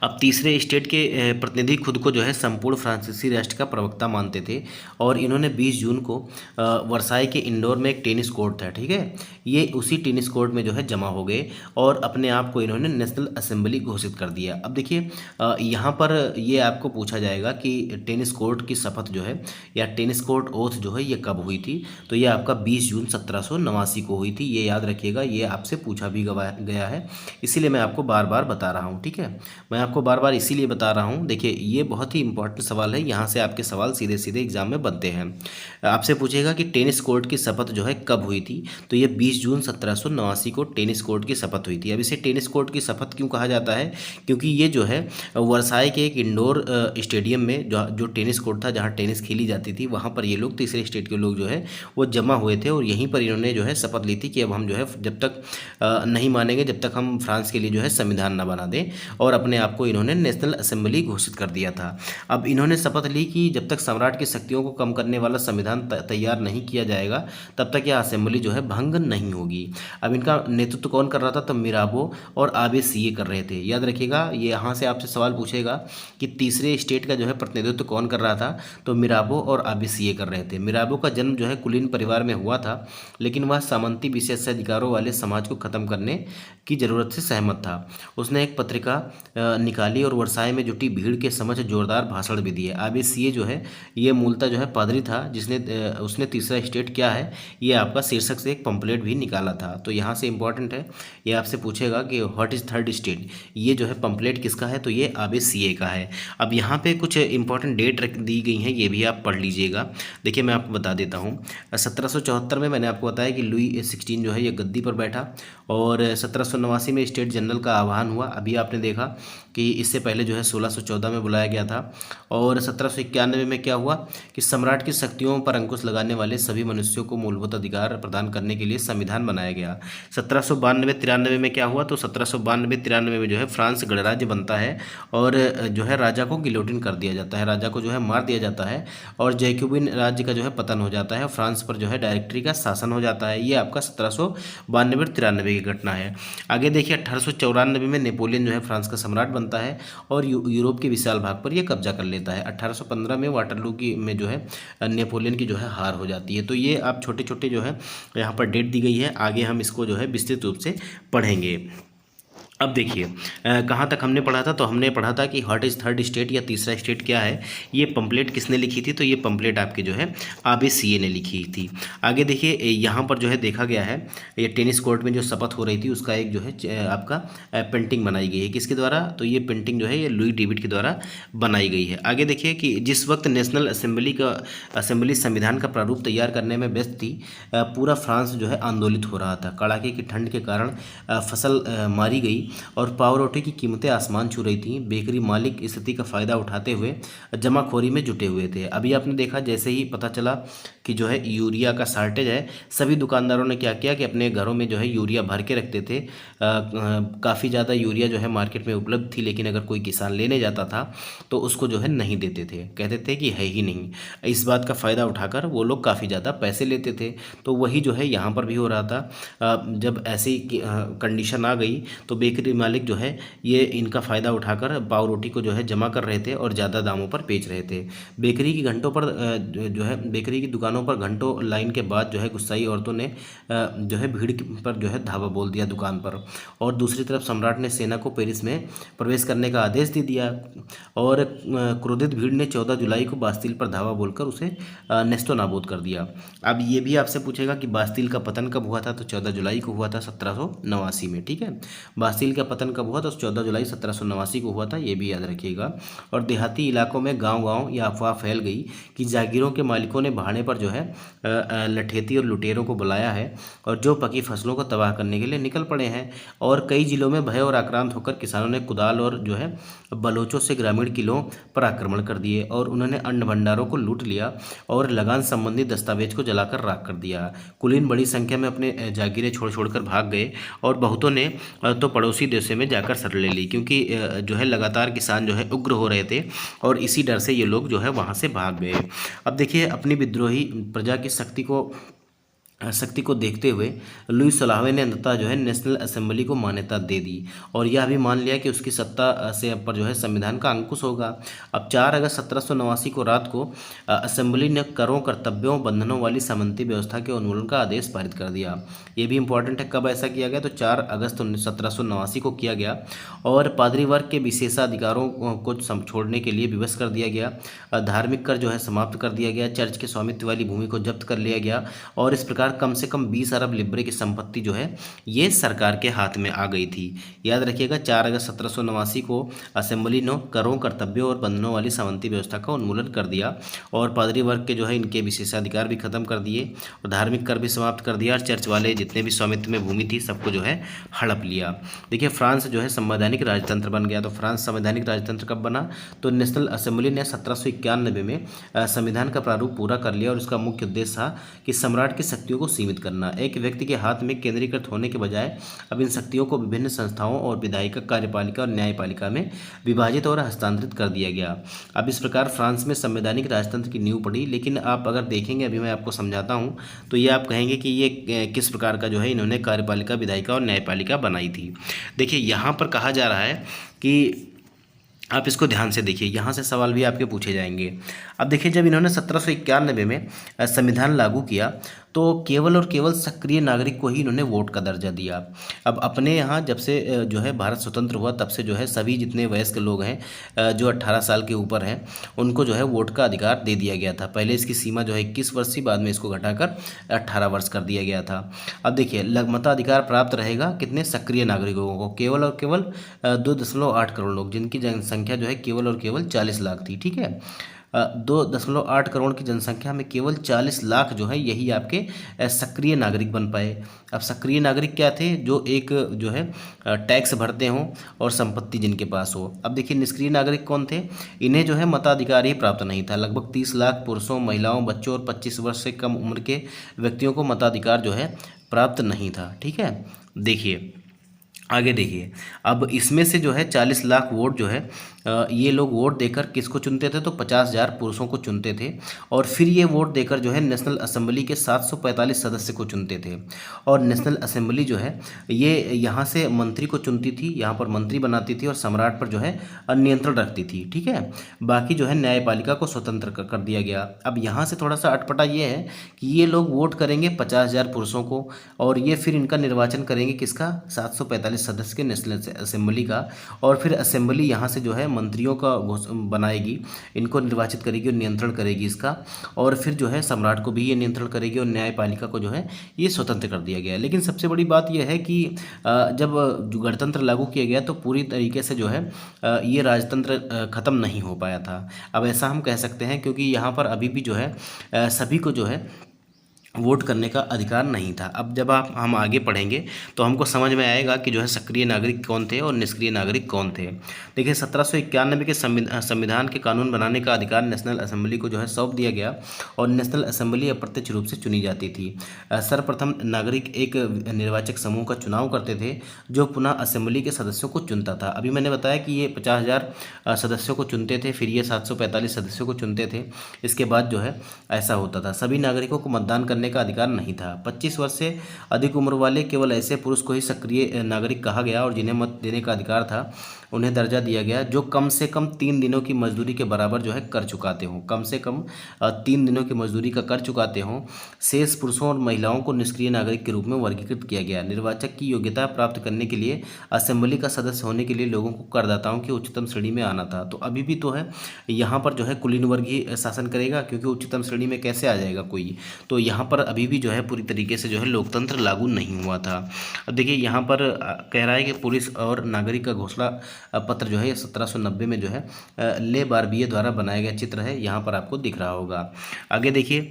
अब तीसरे स्टेट के प्रतिनिधि खुद को जो है संपूर्ण फ्रांसीसी राष्ट्र का प्रवक्ता मानते थे और इन्होंने 20 जून को वर्साई के इंडोर में एक टेनिस कोर्ट था, ठीक है, ये उसी टेनिस कोर्ट में जो है जमा हो गए और अपने आप को इन्होंने नेशनल असेंबली घोषित कर दिया। अब देखिए, यहाँ पर ये आपको पूछा जाएगा कि टेनिस कोर्ट की शपथ जो है या टेनिस कोर्ट ओथ जो है ये कब हुई थी, तो ये आपका 20 जून 1789 को हुई थी। ये याद रखिएगा, ये आपसे पूछा भी गया है, इसीलिए मैं आपको बार बार बता रहा हूँ, ठीक है, मैं आपको बार बार इसीलिए बता रहा हूँ। देखिए, ये बहुत ही इंपॉर्टेंट सवाल है, यहाँ से आपके सवाल सीधे सीधे एग्जाम में बनते हैं। आपसे पूछेगा कि टेनिस कोर्ट की शपथ जो है कब हुई थी, तो ये 20 जून 1789 को टेनिस कोर्ट की शपथ हुई थी। अब इसे टेनिस कोर्ट की शपथ क्यों कहा जाता है, क्योंकि ये जो है वर्साई के एक इंडोर स्टेडियम में जो टेनिस कोर्ट था जहाँ टेनिस खेली जाती थी, वहाँ पर ये लोग तीसरे स्टेट के लोग जो है वो जमा हुए थे और यहीं पर इन्होंने जो है शपथ ली थी कि अब हम जो है जब तक नहीं मानेंगे जब तक हम फ्रांस के लिए जो है संविधान ना बना दें, और अपने आप को इन्होंने नेशनल असेंबली घोषित कर दिया था। अब इन्होंने शपथ ली कि जब तक सम्राट की शक्तियों को कम करने वाला संविधान तैयार नहीं किया जाएगा तब तक यह असेंबली जो है भंग नहीं होगी। अब इनका नेतृत्व कौन कर रहा था, तो मिराबो और आबे सीए कर रहे थे। याद रखिएगा, ये यहाँ से आपसे सवाल पूछेगा कि तीसरे स्टेट का जो है प्रतिनिधित्व कौन कर रहा था, तो मिराबो और आबे सीए कर रहे थे। मिराबो का जन्म जो है कुलीन परिवार में हुआ था, लेकिन वह सामंती विशेषाधिकारों वाले समाज को खत्म करने की जरूरत से सहमत था। उसने एक पत्रिका निकाली और वर्साई में जुटी भीड़ के समक्ष जोरदार भाषण भी दिए। आबे सीए जो है ये मूलतः जो है पादरी था, उसने तीसरा स्टेट क्या है ये आपका शीर्षक से एक पंपलेट भी निकाला था। तो यहाँ से इंपॉर्टेंट है, ये आपसे पूछेगा कि व्हाट इज थर्ड स्टेट, ये जो है पंपलेट किसका है, तो ये आबे सीए का है। अब यहाँ पे कुछ इंपॉर्टेंट डेट दी गई हैं, ये भी आप पढ़ लीजिएगा। देखिए, मैं आपको बता देता हूँ, 1774 में मैंने आपको बताया कि लुई 16 जो है ये गद्दी पर बैठा और 1789 में स्टेट जनरल का आह्वान हुआ। अभी आपने देखा कि इससे पहले जो है 1614 में बुलाया गया था। और 1791 में क्या हुआ कि सम्राट की शक्तियों पर अंकुश लगाने वाले सभी मनुष्यों को मूलभूत अधिकार प्रदान करने के लिए संविधान बनाया गया। 1792-93 में क्या हुआ, तो 1792-93 में जो है फ्रांस गणराज्य बनता है और जो है राजा को गिलोटिन कर दिया जाता है, राजा को जो है मार दिया जाता है और जैकोबिन राज्य का जो है पतन हो जाता है, फ्रांस पर जो है डायरेक्टरी का शासन हो जाता है। ये आपका 1792-93 की घटना है। आगे देखिए, 1894 में नेपोलियन जो है फ्रांस का सम्राट बनता है और यूरोप के विशाल भाग पर यह कब्जा कर लेता है। 1815 में वाटरलू की में जो है नेपोलियन की जो है हार हो जाती है। तो ये आप छोटे छोटे जो है यहाँ पर डेट दी गई है, आगे हम इसको जो है विस्तृत रूप से पढ़ेंगे। अब देखिए, कहाँ तक हमने पढ़ा था, तो हमने पढ़ा था कि व्हाट इज़ थर्ड स्टेट या तीसरा स्टेट क्या है। ये पंपलेट किसने लिखी थी, तो ये पंपलेट आपके जो है आबे सीए ने लिखी थी। आगे देखिए, यहाँ पर जो है देखा गया है, ये टेनिस कोर्ट में जो शपथ हो रही थी उसका एक जो है आपका पेंटिंग बनाई गई है। किसके द्वारा, तो ये पेंटिंग जो है ये लुई डेविड के द्वारा बनाई गई है। आगे देखिए कि जिस वक्त नेशनल असेंबली संविधान का प्रारूप तैयार करने में व्यस्त थी, पूरा फ्रांस जो है आंदोलित हो रहा था। कड़ाके की ठंड के कारण फसल मारी गई और पाव रोटी की कीमतें आसमान छू रही थी। बेकरी मालिक स्थिति का फ़ायदा उठाते हुए जमाखोरी में जुटे हुए थे। अभी आपने देखा, जैसे ही पता चला कि जो है यूरिया का शार्टेज है, सभी दुकानदारों ने क्या किया कि अपने घरों में जो है यूरिया भर के रखते थे। काफ़ी ज़्यादा यूरिया जो है मार्केट में उपलब्ध थी, लेकिन अगर कोई किसान लेने जाता था तो उसको जो है नहीं देते थे, कहते थे कि है ही नहीं। इस बात का फ़ायदा उठाकर वो लोग काफ़ी ज़्यादा पैसे लेते थे। तो वही जो है यहाँ पर भी हो रहा था। जब ऐसी कंडीशन आ गई तो बेकरी मालिक जो है ये इनका फ़ायदा उठाकर पाव रोटी को जो है जमा कर रहे थे और ज़्यादा दामों पर बेच रहे थे। बेकरी की घंटों पर जो है बेकरी की दुकानों पर घंटों लाइन के बाद जो है गुस्साई औरतों ने जो है भीड़ पर जो है धावा बोल दिया दुकान पर। और दूसरी तरफ सम्राट ने सेना को पेरिस में प्रवेश करने का आदेश दे दिया और क्रोधित भीड़ ने 14 जुलाई को बास्तिल पर धावा बोलकर उसे नेस्तो नाबूद कर दिया। अब ये भी आपसे पूछेगा कि बास्तिल का पतन कब हुआ था, तो 14 जुलाई को हुआ था 1789 में। ठीक है, बास्तिल का पतन कब हुआ था, तो 14 जुलाई 1789 को हुआ था, ये भी याद रखिएगा। और देहाती इलाकों में गांव-गांव यह अफवाह फैल गई कि जागीरों के मालिकों ने भाड़े पर जो है लठेती और लुटेरों को बुलाया है और जो पकी फसलों को तबाह करने के लिए निकल पड़े हैं। और कई जिलों में भय और आक्रांत होकर किसानों ने कुदाल और जो है बलोचों से ग्रामीण किलों पर आक्रमण कर दिए और उन्होंने अन्न भंडारों को लूट लिया और लगान संबंधी दस्तावेज को जलाकर राख कर दिया। कुलीन बड़ी संख्या में अपने जागीरें छोड़ छोड़कर भाग गए और बहुतों ने तो पड़ोसी देशों में जाकर शरण ले ली, क्योंकि जो है लगातार किसान जो है उग्र हो रहे थे और इसी डर से ये लोग जो है वहाँ से भाग गए। अब देखिए, अपनी विद्रोही प्रजा की शक्ति को देखते हुए लुई 16वें ने अंततः जो है नेशनल असेंबली को मान्यता दे दी और यह भी मान लिया कि उसकी सत्ता से पर जो है संविधान का अंकुश होगा। अब 4 अगस्त 1789 को रात को असेंबली ने करों, कर्तव्यों, बंधनों वाली सामंती व्यवस्था के उन्मूलन का आदेश पारित कर दिया। ये भी इंपॉर्टेंट है, कब ऐसा किया गया, तो 4 अगस्त 1789 को किया गया और पादरी वर्ग के विशेषाधिकारों को छोड़ने के लिए विवश कर दिया गया। धार्मिक कर जो है समाप्त कर दिया गया। चर्च के स्वामित्व वाली भूमि को जब्त कर लिया गया और इस प्रकार कम से कम 20 अरब लिब्रे की संपत्ति जो है ये सरकार के हाथ में आ गई थी। याद रखिएगा, 4 अगस्त 1789 को असेंबली ने करों, कर्तव्यों और बंधनों वाली सामंती व्यवस्था का उन्मूलन कर दिया और पादरी वर्ग के जो है इनके विशेषाधिकार भी खत्म कर दिए और धार्मिक कर भी समाप्त कर दिया और चर्च वाले जितने भी स्वामित्व में भूमि थी सबको जो है हड़प लिया। देखिए, फ्रांस जो है संवैधानिक राजतंत्र बन गया। तो फ्रांस संवैधानिक राजतंत्र कब बना, तो नेशनल असेंबली ने 1791 में संविधान का प्रारूप पूरा कर लिया और इसका मुख्य उद्देश्य था कि सम्राट की शक्तियों को सीमित करना। एक व्यक्ति के हाथ में केंद्रीकृत होने के बजाय अब इन शक्तियों को विभिन्न संस्थाओं और विधायिका, कार्यपालिका और न्यायपालिका में विभाजित और हस्तांतरित कर दिया गया। अब इस प्रकार फ्रांस में संवैधानिक राजतंत्र की नींव पड़ी। लेकिन आप अगर देखेंगे, अभी मैं आपको समझाता हूँ, तो ये आप कहेंगे कि ये किस प्रकार का जो है इन्होंने कार्यपालिका, विधायिका और न्यायपालिका बनाई थी। देखिए, यहाँ पर कहा जा रहा है कि आप इसको ध्यान से देखिए, यहाँ से सवाल भी आपके पूछे जाएंगे। अब देखिए, जब इन्होंने 1791 में संविधान लागू किया तो केवल और केवल सक्रिय नागरिक को ही इन्होंने वोट का दर्जा दिया। अब अपने यहाँ जब से जो है भारत स्वतंत्र हुआ तब से जो है सभी जितने वयस्क लोग हैं जो 18 साल के ऊपर हैं उनको जो है वोट का अधिकार दे दिया गया था। पहले इसकी सीमा जो है 21 वर्ष थी, बाद में इसको घटाकर 18 वर्ष कर दिया गया था। अब देखिए, मताधिकार प्राप्त रहेगा कितने सक्रिय नागरिकों को, केवल और केवल 2.8 करोड़ लोग, जिनकी जनसंख्या जो है केवल और केवल 40 लाख थी। ठीक है, 2.8 करोड़ की जनसंख्या में केवल 40 लाख जो है यही आपके सक्रिय नागरिक बन पाए। अब सक्रिय नागरिक क्या थे, जो एक जो है टैक्स भरते हों और संपत्ति जिनके पास हो। अब देखिए, निष्क्रिय नागरिक कौन थे, इन्हें जो है मताधिकार ही प्राप्त नहीं था। लगभग 30 लाख पुरुषों, महिलाओं, बच्चों और 25 वर्ष से कम उम्र के व्यक्तियों को मताधिकार जो है प्राप्त नहीं था। ठीक है, देखिए आगे देखिए, अब इसमें से जो है 40 लाख वोट जो है ये लोग वोट देकर किसको चुनते थे, तो 50,000 पुरुषों को चुनते थे और फिर ये वोट देकर जो है नेशनल असेंबली के 745 सदस्य को चुनते थे। और नेशनल असेंबली जो है ये यहाँ से मंत्री को चुनती थी, यहाँ पर मंत्री बनाती थी और सम्राट पर जो है नियंत्रण रखती थी। ठीक है, बाकी जो है न्यायपालिका को स्वतंत्र कर दिया गया। अब यहाँ से थोड़ा सा अटपटा ये है कि ये लोग वोट करेंगे 50,000 पुरुषों को और ये फिर इनका निर्वाचन करेंगे किसका, 745 सदस्य के नेशनल असेंबली का। और फिर असेंबली यहाँ से जो है मंत्रियों का बनाएगी, इनको निर्वाचित करेगी और नियंत्रण करेगी इसका। और फिर जो है सम्राट को भी ये नियंत्रण करेगी और न्यायपालिका को जो है ये स्वतंत्र कर दिया गया। लेकिन सबसे बड़ी बात यह है कि जब गणतंत्र लागू किया गया तो पूरी तरीके से जो है ये राजतंत्र ख़त्म नहीं हो पाया था। अब ऐसा हम कह सकते हैं क्योंकि यहाँ पर अभी भी जो है सभी को जो है वोट करने का अधिकार नहीं था। अब जब आप हम आगे पढ़ेंगे तो हमको समझ में आएगा कि जो है सक्रिय नागरिक कौन थे और निष्क्रिय नागरिक कौन थे। देखिए 1791 के संविधान के कानून बनाने का अधिकार नेशनल असेंबली को जो है सौंप दिया गया और नेशनल असेंबली अप्रत्यक्ष रूप से चुनी जाती थी। सर्वप्रथम नागरिक एक निर्वाचक समूह का चुनाव करते थे जो पुनः असेंबली के सदस्यों को चुनता था। अभी मैंने बताया कि ये 50,000 सदस्यों को चुनते थे, फिर ये 745 सदस्यों को चुनते थे। इसके बाद जो है ऐसा होता था। सभी नागरिकों को मतदान करने का अधिकार नहीं था। 25 वर्ष से अधिक उम्र वाले केवल ऐसे पुरुष को ही सक्रिय नागरिक कहा गया और जिन्हें मत देने का अधिकार था उन्हें दर्जा दिया गया जो कम से कम 3 दिनों की मजदूरी के बराबर जो है कर चुकाते हों। कम से कम 3 दिनों की मजदूरी का कर चुकाते हों। शेष पुरुषों और महिलाओं को निष्क्रिय नागरिक के रूप में वर्गीकृत किया गया। निर्वाचक की योग्यता प्राप्त करने के लिए असेंबली का सदस्य होने के लिए लोगों को करदाताओं की उच्चतम श्रेणी में आना था। तो अभी भी तो है यहाँ पर जो है कुलीन वर्ग ही शासन करेगा, क्योंकि उच्चतम श्रेणी में कैसे आ जाएगा कोई। तो यहाँ पर अभी भी जो है पूरी तरीके से जो है लोकतंत्र लागू नहीं हुआ था। अब देखिए यहाँ पर कह रहा है कि पुलिस और नागरिक का घोषणा पत्र जो है ये 1790 में जो है ले बार्बिए द्वारा बनाया गया चित्र है, यहाँ पर आपको दिख रहा होगा। आगे देखिए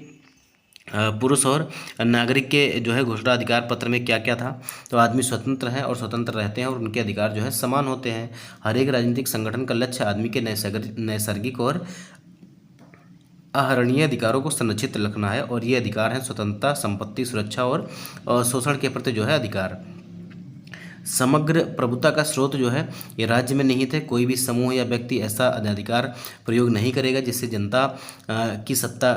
पुरुष और नागरिक के जो है घोषणा अधिकार पत्र में क्या क्या था। तो आदमी स्वतंत्र है और स्वतंत्र रहते हैं और उनके अधिकार जो है समान होते हैं। हर एक राजनीतिक संगठन का लक्ष्य आदमी के नैसर्गिक और आहरणीय अधिकारों को संरक्षित रखना है और ये अधिकार हैं स्वतंत्रता, संपत्ति, सुरक्षा और शोषण के प्रति जो है अधिकार। समग्र प्रभुता का स्रोत जो है ये राज्य में नहीं थे। कोई भी समूह या व्यक्ति ऐसा अधिकार प्रयोग नहीं करेगा जिससे जनता की सत्ता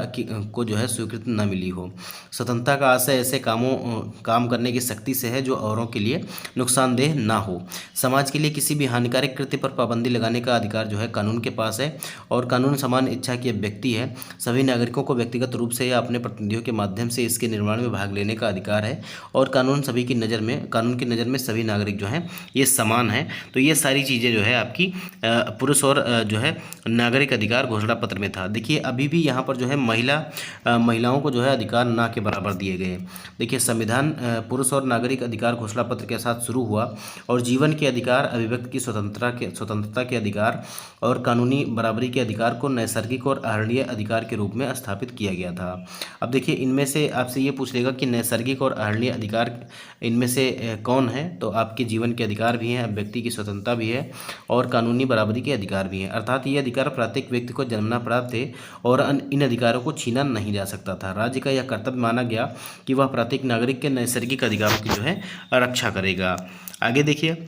को जो है स्वीकृति न मिली हो। स्वतंत्रता का आशय ऐसे काम करने की शक्ति से है जो औरों के लिए नुकसानदेह ना हो। समाज के लिए किसी भी हानिकारक कृत्य पर पाबंदी लगाने का अधिकार जो है कानून के पास है और कानून समान इच्छा की अभिव्यक्ति है। सभी नागरिकों को व्यक्तिगत रूप से या अपने प्रतिनिधियों के माध्यम से इसके निर्माण में भाग लेने का अधिकार है और कानून की नज़र में सभी नागरिक जो है ये समान है। तो ये सारी चीज़ें जो है आपकी पुरुष और जो है नागरिक अधिकार घोषणा पत्र में था। देखिए अभी भी यहाँ पर जो है महिलाओं को जो है अधिकार ना के बराबर दिए गए। देखिए संविधान पुरुष और नागरिक अधिकार घोषणा पत्र के साथ शुरू हुआ और जीवन के अधिकार, अभिव्यक्ति की स्वतंत्रता के अधिकार और कानूनी बराबरी के अधिकार को नैसर्गिक और आहरणीय अधिकार के रूप में स्थापित किया गया था। अब देखिए इनमें से आपसे ये पूछ लेगा कि नैसर्गिक और आहरणीय अधिकार इनमें से कौन है। तो आपके जीवन के अधिकार भी हैं, व्यक्ति की स्वतंत्रता भी है और कानूनी बराबरी के अधिकार भी हैं। अर्थात ये अधिकार प्रत्येक व्यक्ति को जन्मना प्राप्त थे और इन अधिकारों को छीना नहीं जा सकता था। राज्य का यह कर्तव्य माना गया कि वह प्रत्येक नागरिक के नैसर्गिक अधिकारों की जो है रक्षा करेगा। आगे देखिए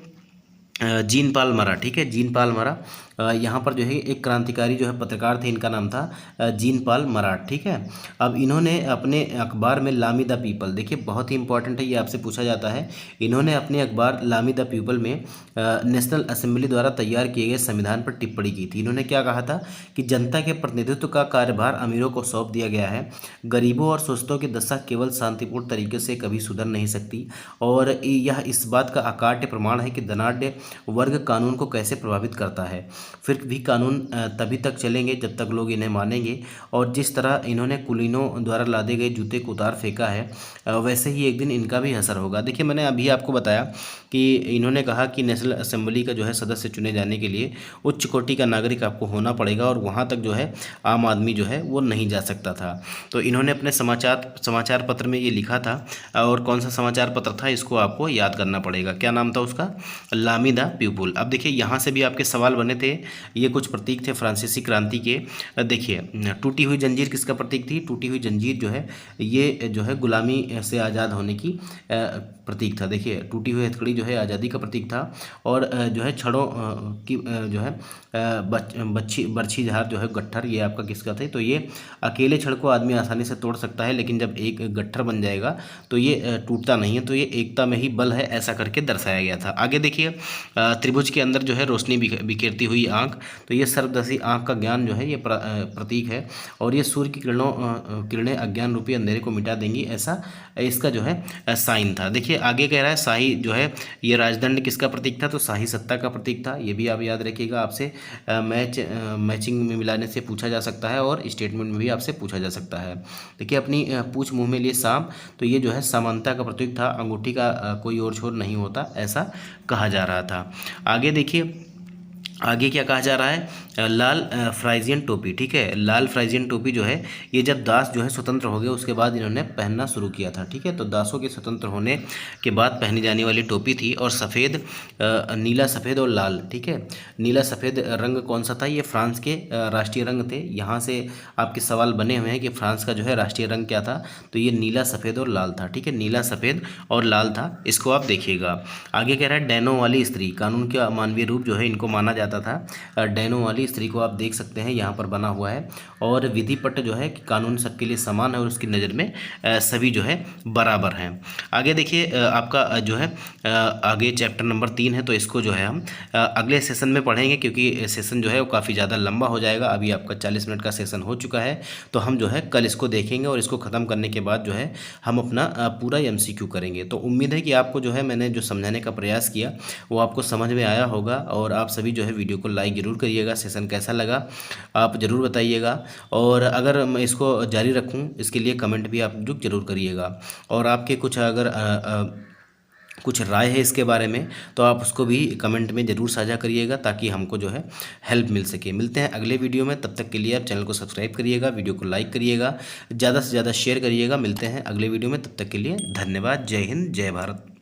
जीन पाल मरा, ठीक है, जीन पाल मरा यहाँ पर जो है एक क्रांतिकारी जो है पत्रकार थे, इनका नाम था जीन पाल मराठ, ठीक है। अब इन्होंने अपने अखबार में लामी द पीपल, देखिए बहुत ही इंपॉर्टेंट है, ये आपसे पूछा जाता है। इन्होंने अपने अखबार लामी द पीपल में नेशनल असेंबली द्वारा तैयार किए गए संविधान पर टिप्पणी की थी। इन्होंने क्या कहा था कि जनता के प्रतिनिधित्व का कार्यभार अमीरों को सौंप दिया गया है। गरीबों और शोषितों की दशा केवल शांतिपूर्ण तरीके से कभी सुधर नहीं सकती और यह इस बात का अकाट्य प्रमाण है कि धनाढ्य वर्ग कानून को कैसे प्रभावित करता है। फिर भी कानून तभी तक चलेंगे जब तक लोग इन्हें मानेंगे और जिस तरह इन्होंने कुलीनों द्वारा लादे गए जूते को उतार फेंका है वैसे ही एक दिन इनका भी असर होगा। देखिए मैंने अभी आपको बताया कि इन्होंने कहा कि नेशनल असेंबली का जो है सदस्य चुने जाने के लिए उच्च कोटि का नागरिक आपको होना पड़ेगा और वहाँ तक जो है आम आदमी जो है वो नहीं जा सकता था। तो इन्होंने अपने समाचार पत्र में ये लिखा था और कौन सा समाचार पत्र था इसको आपको याद करना पड़ेगा। क्या नाम था उसका? लामी द पीपुल। अब देखिए यहाँ से भी आपके सवाल बने थे, ये कुछ प्रतीक थे फ्रांसीसी क्रांति के। देखिए टूटी हुई जंजीर किसका प्रतीक थी? टूटी हुई जंजीर जो है ये जो है गुलामी से आज़ाद होने की प्रतीक था। देखिए टूटी हुई हथकड़ी जो है आज़ादी का प्रतीक था और जो है छड़ों की जो है बर्छी झार जो है गट्ठर, ये आपका किसका था? तो ये अकेले छड़ को आदमी आसानी से तोड़ सकता है लेकिन जब एक गट्ठर बन जाएगा तो ये टूटता नहीं है। तो ये एकता में ही बल है, ऐसा करके दर्शाया गया था। आगे देखिए त्रिभुज के अंदर जो है रोशनी बिखेरती हुई आँख, तो ये सर्वदर्शी आँख का ज्ञान जो है ये प्रतीक है और ये सूर्य की किरणें अज्ञान रूपी अंधेरे को मिटा देंगी, ऐसा इसका जो है साइन था। देखिए आगे कह रहा है शाही जो है ये राजदंड किसका प्रतीक था? तो शाही सत्ता का प्रतीक था। ये भी आप याद रखिएगा, आपसे मैचिंग में मिलाने से पूछा जा सकता है और स्टेटमेंट में भी आपसे पूछा जा सकता है। देखिए अपनी पूछ मुँह में लिए सांप, तो ये जो है समानता का प्रतीक था, अंगूठी का कोई और छोर नहीं होता, ऐसा कहा जा रहा था। आगे देखिए आगे क्या कहा जा रहा है, लाल फ्राइजियन टोपी, ठीक है। लाल फ्राइजियन टोपी जो है ये जब दास जो है स्वतंत्र हो गए उसके बाद इन्होंने पहनना शुरू किया था, ठीक है। तो दासों के स्वतंत्र होने के बाद पहनी जाने वाली टोपी थी, और सफ़ेद, नीला, सफ़ेद और लाल, ठीक है। नीला सफ़ेद रंग कौन सा था, ये फ्रांस के राष्ट्रीय रंग थे। यहाँ से आपके सवाल बने हुए हैं कि फ्रांस का जो है राष्ट्रीय रंग क्या था, तो ये नीला, सफ़ेद और लाल था, ठीक है। नीला, सफ़ेद और लाल था, इसको आप देखिएगा। आगे कह रहा है डैनो वाली स्त्री, कानून का मानवीय रूप जो है इनको माना जाता था। डैनो वाली स्त्री को आप देख सकते हैं यहाँ पर बना हुआ है। और विधि पट जो है कि कानून सबके लिए समान है और उसकी नज़र में सभी जो है बराबर हैं। आगे देखिए, आपका जो है आगे चैप्टर नंबर 3 है, तो इसको जो है हम अगले सेशन में पढ़ेंगे, क्योंकि सेशन जो है वो काफ़ी ज़्यादा लंबा हो जाएगा। अभी आपका 40 मिनट का सेशन हो चुका है, तो हम जो है कल इसको देखेंगे, और इसको ख़त्म करने के बाद जो है हम अपना पूरा MCQ करेंगे। तो उम्मीद है कि आपको जो है मैंने जो समझाने का प्रयास किया वो आपको समझ में आया होगा, और आप सभी जो है वीडियो को लाइक ज़रूर करिएगा। सेशन कैसा लगा आप ज़रूर बताइएगा, और अगर मैं इसको जारी रखूं इसके लिए कमेंट भी आप जो ज़रूर करिएगा। और आपके कुछ अगर कुछ राय है इसके बारे में, तो आप उसको भी कमेंट में ज़रूर साझा करिएगा, ताकि हमको जो है हेल्प मिल सके। मिलते हैं अगले वीडियो में, तब तक के लिए आप चैनल को सब्सक्राइब करिएगा, वीडियो को लाइक करिएगा, ज़्यादा से ज़्यादा शेयर करिएगा। मिलते हैं अगले वीडियो में, तब तक के लिए धन्यवाद। जय हिंद, जय भारत।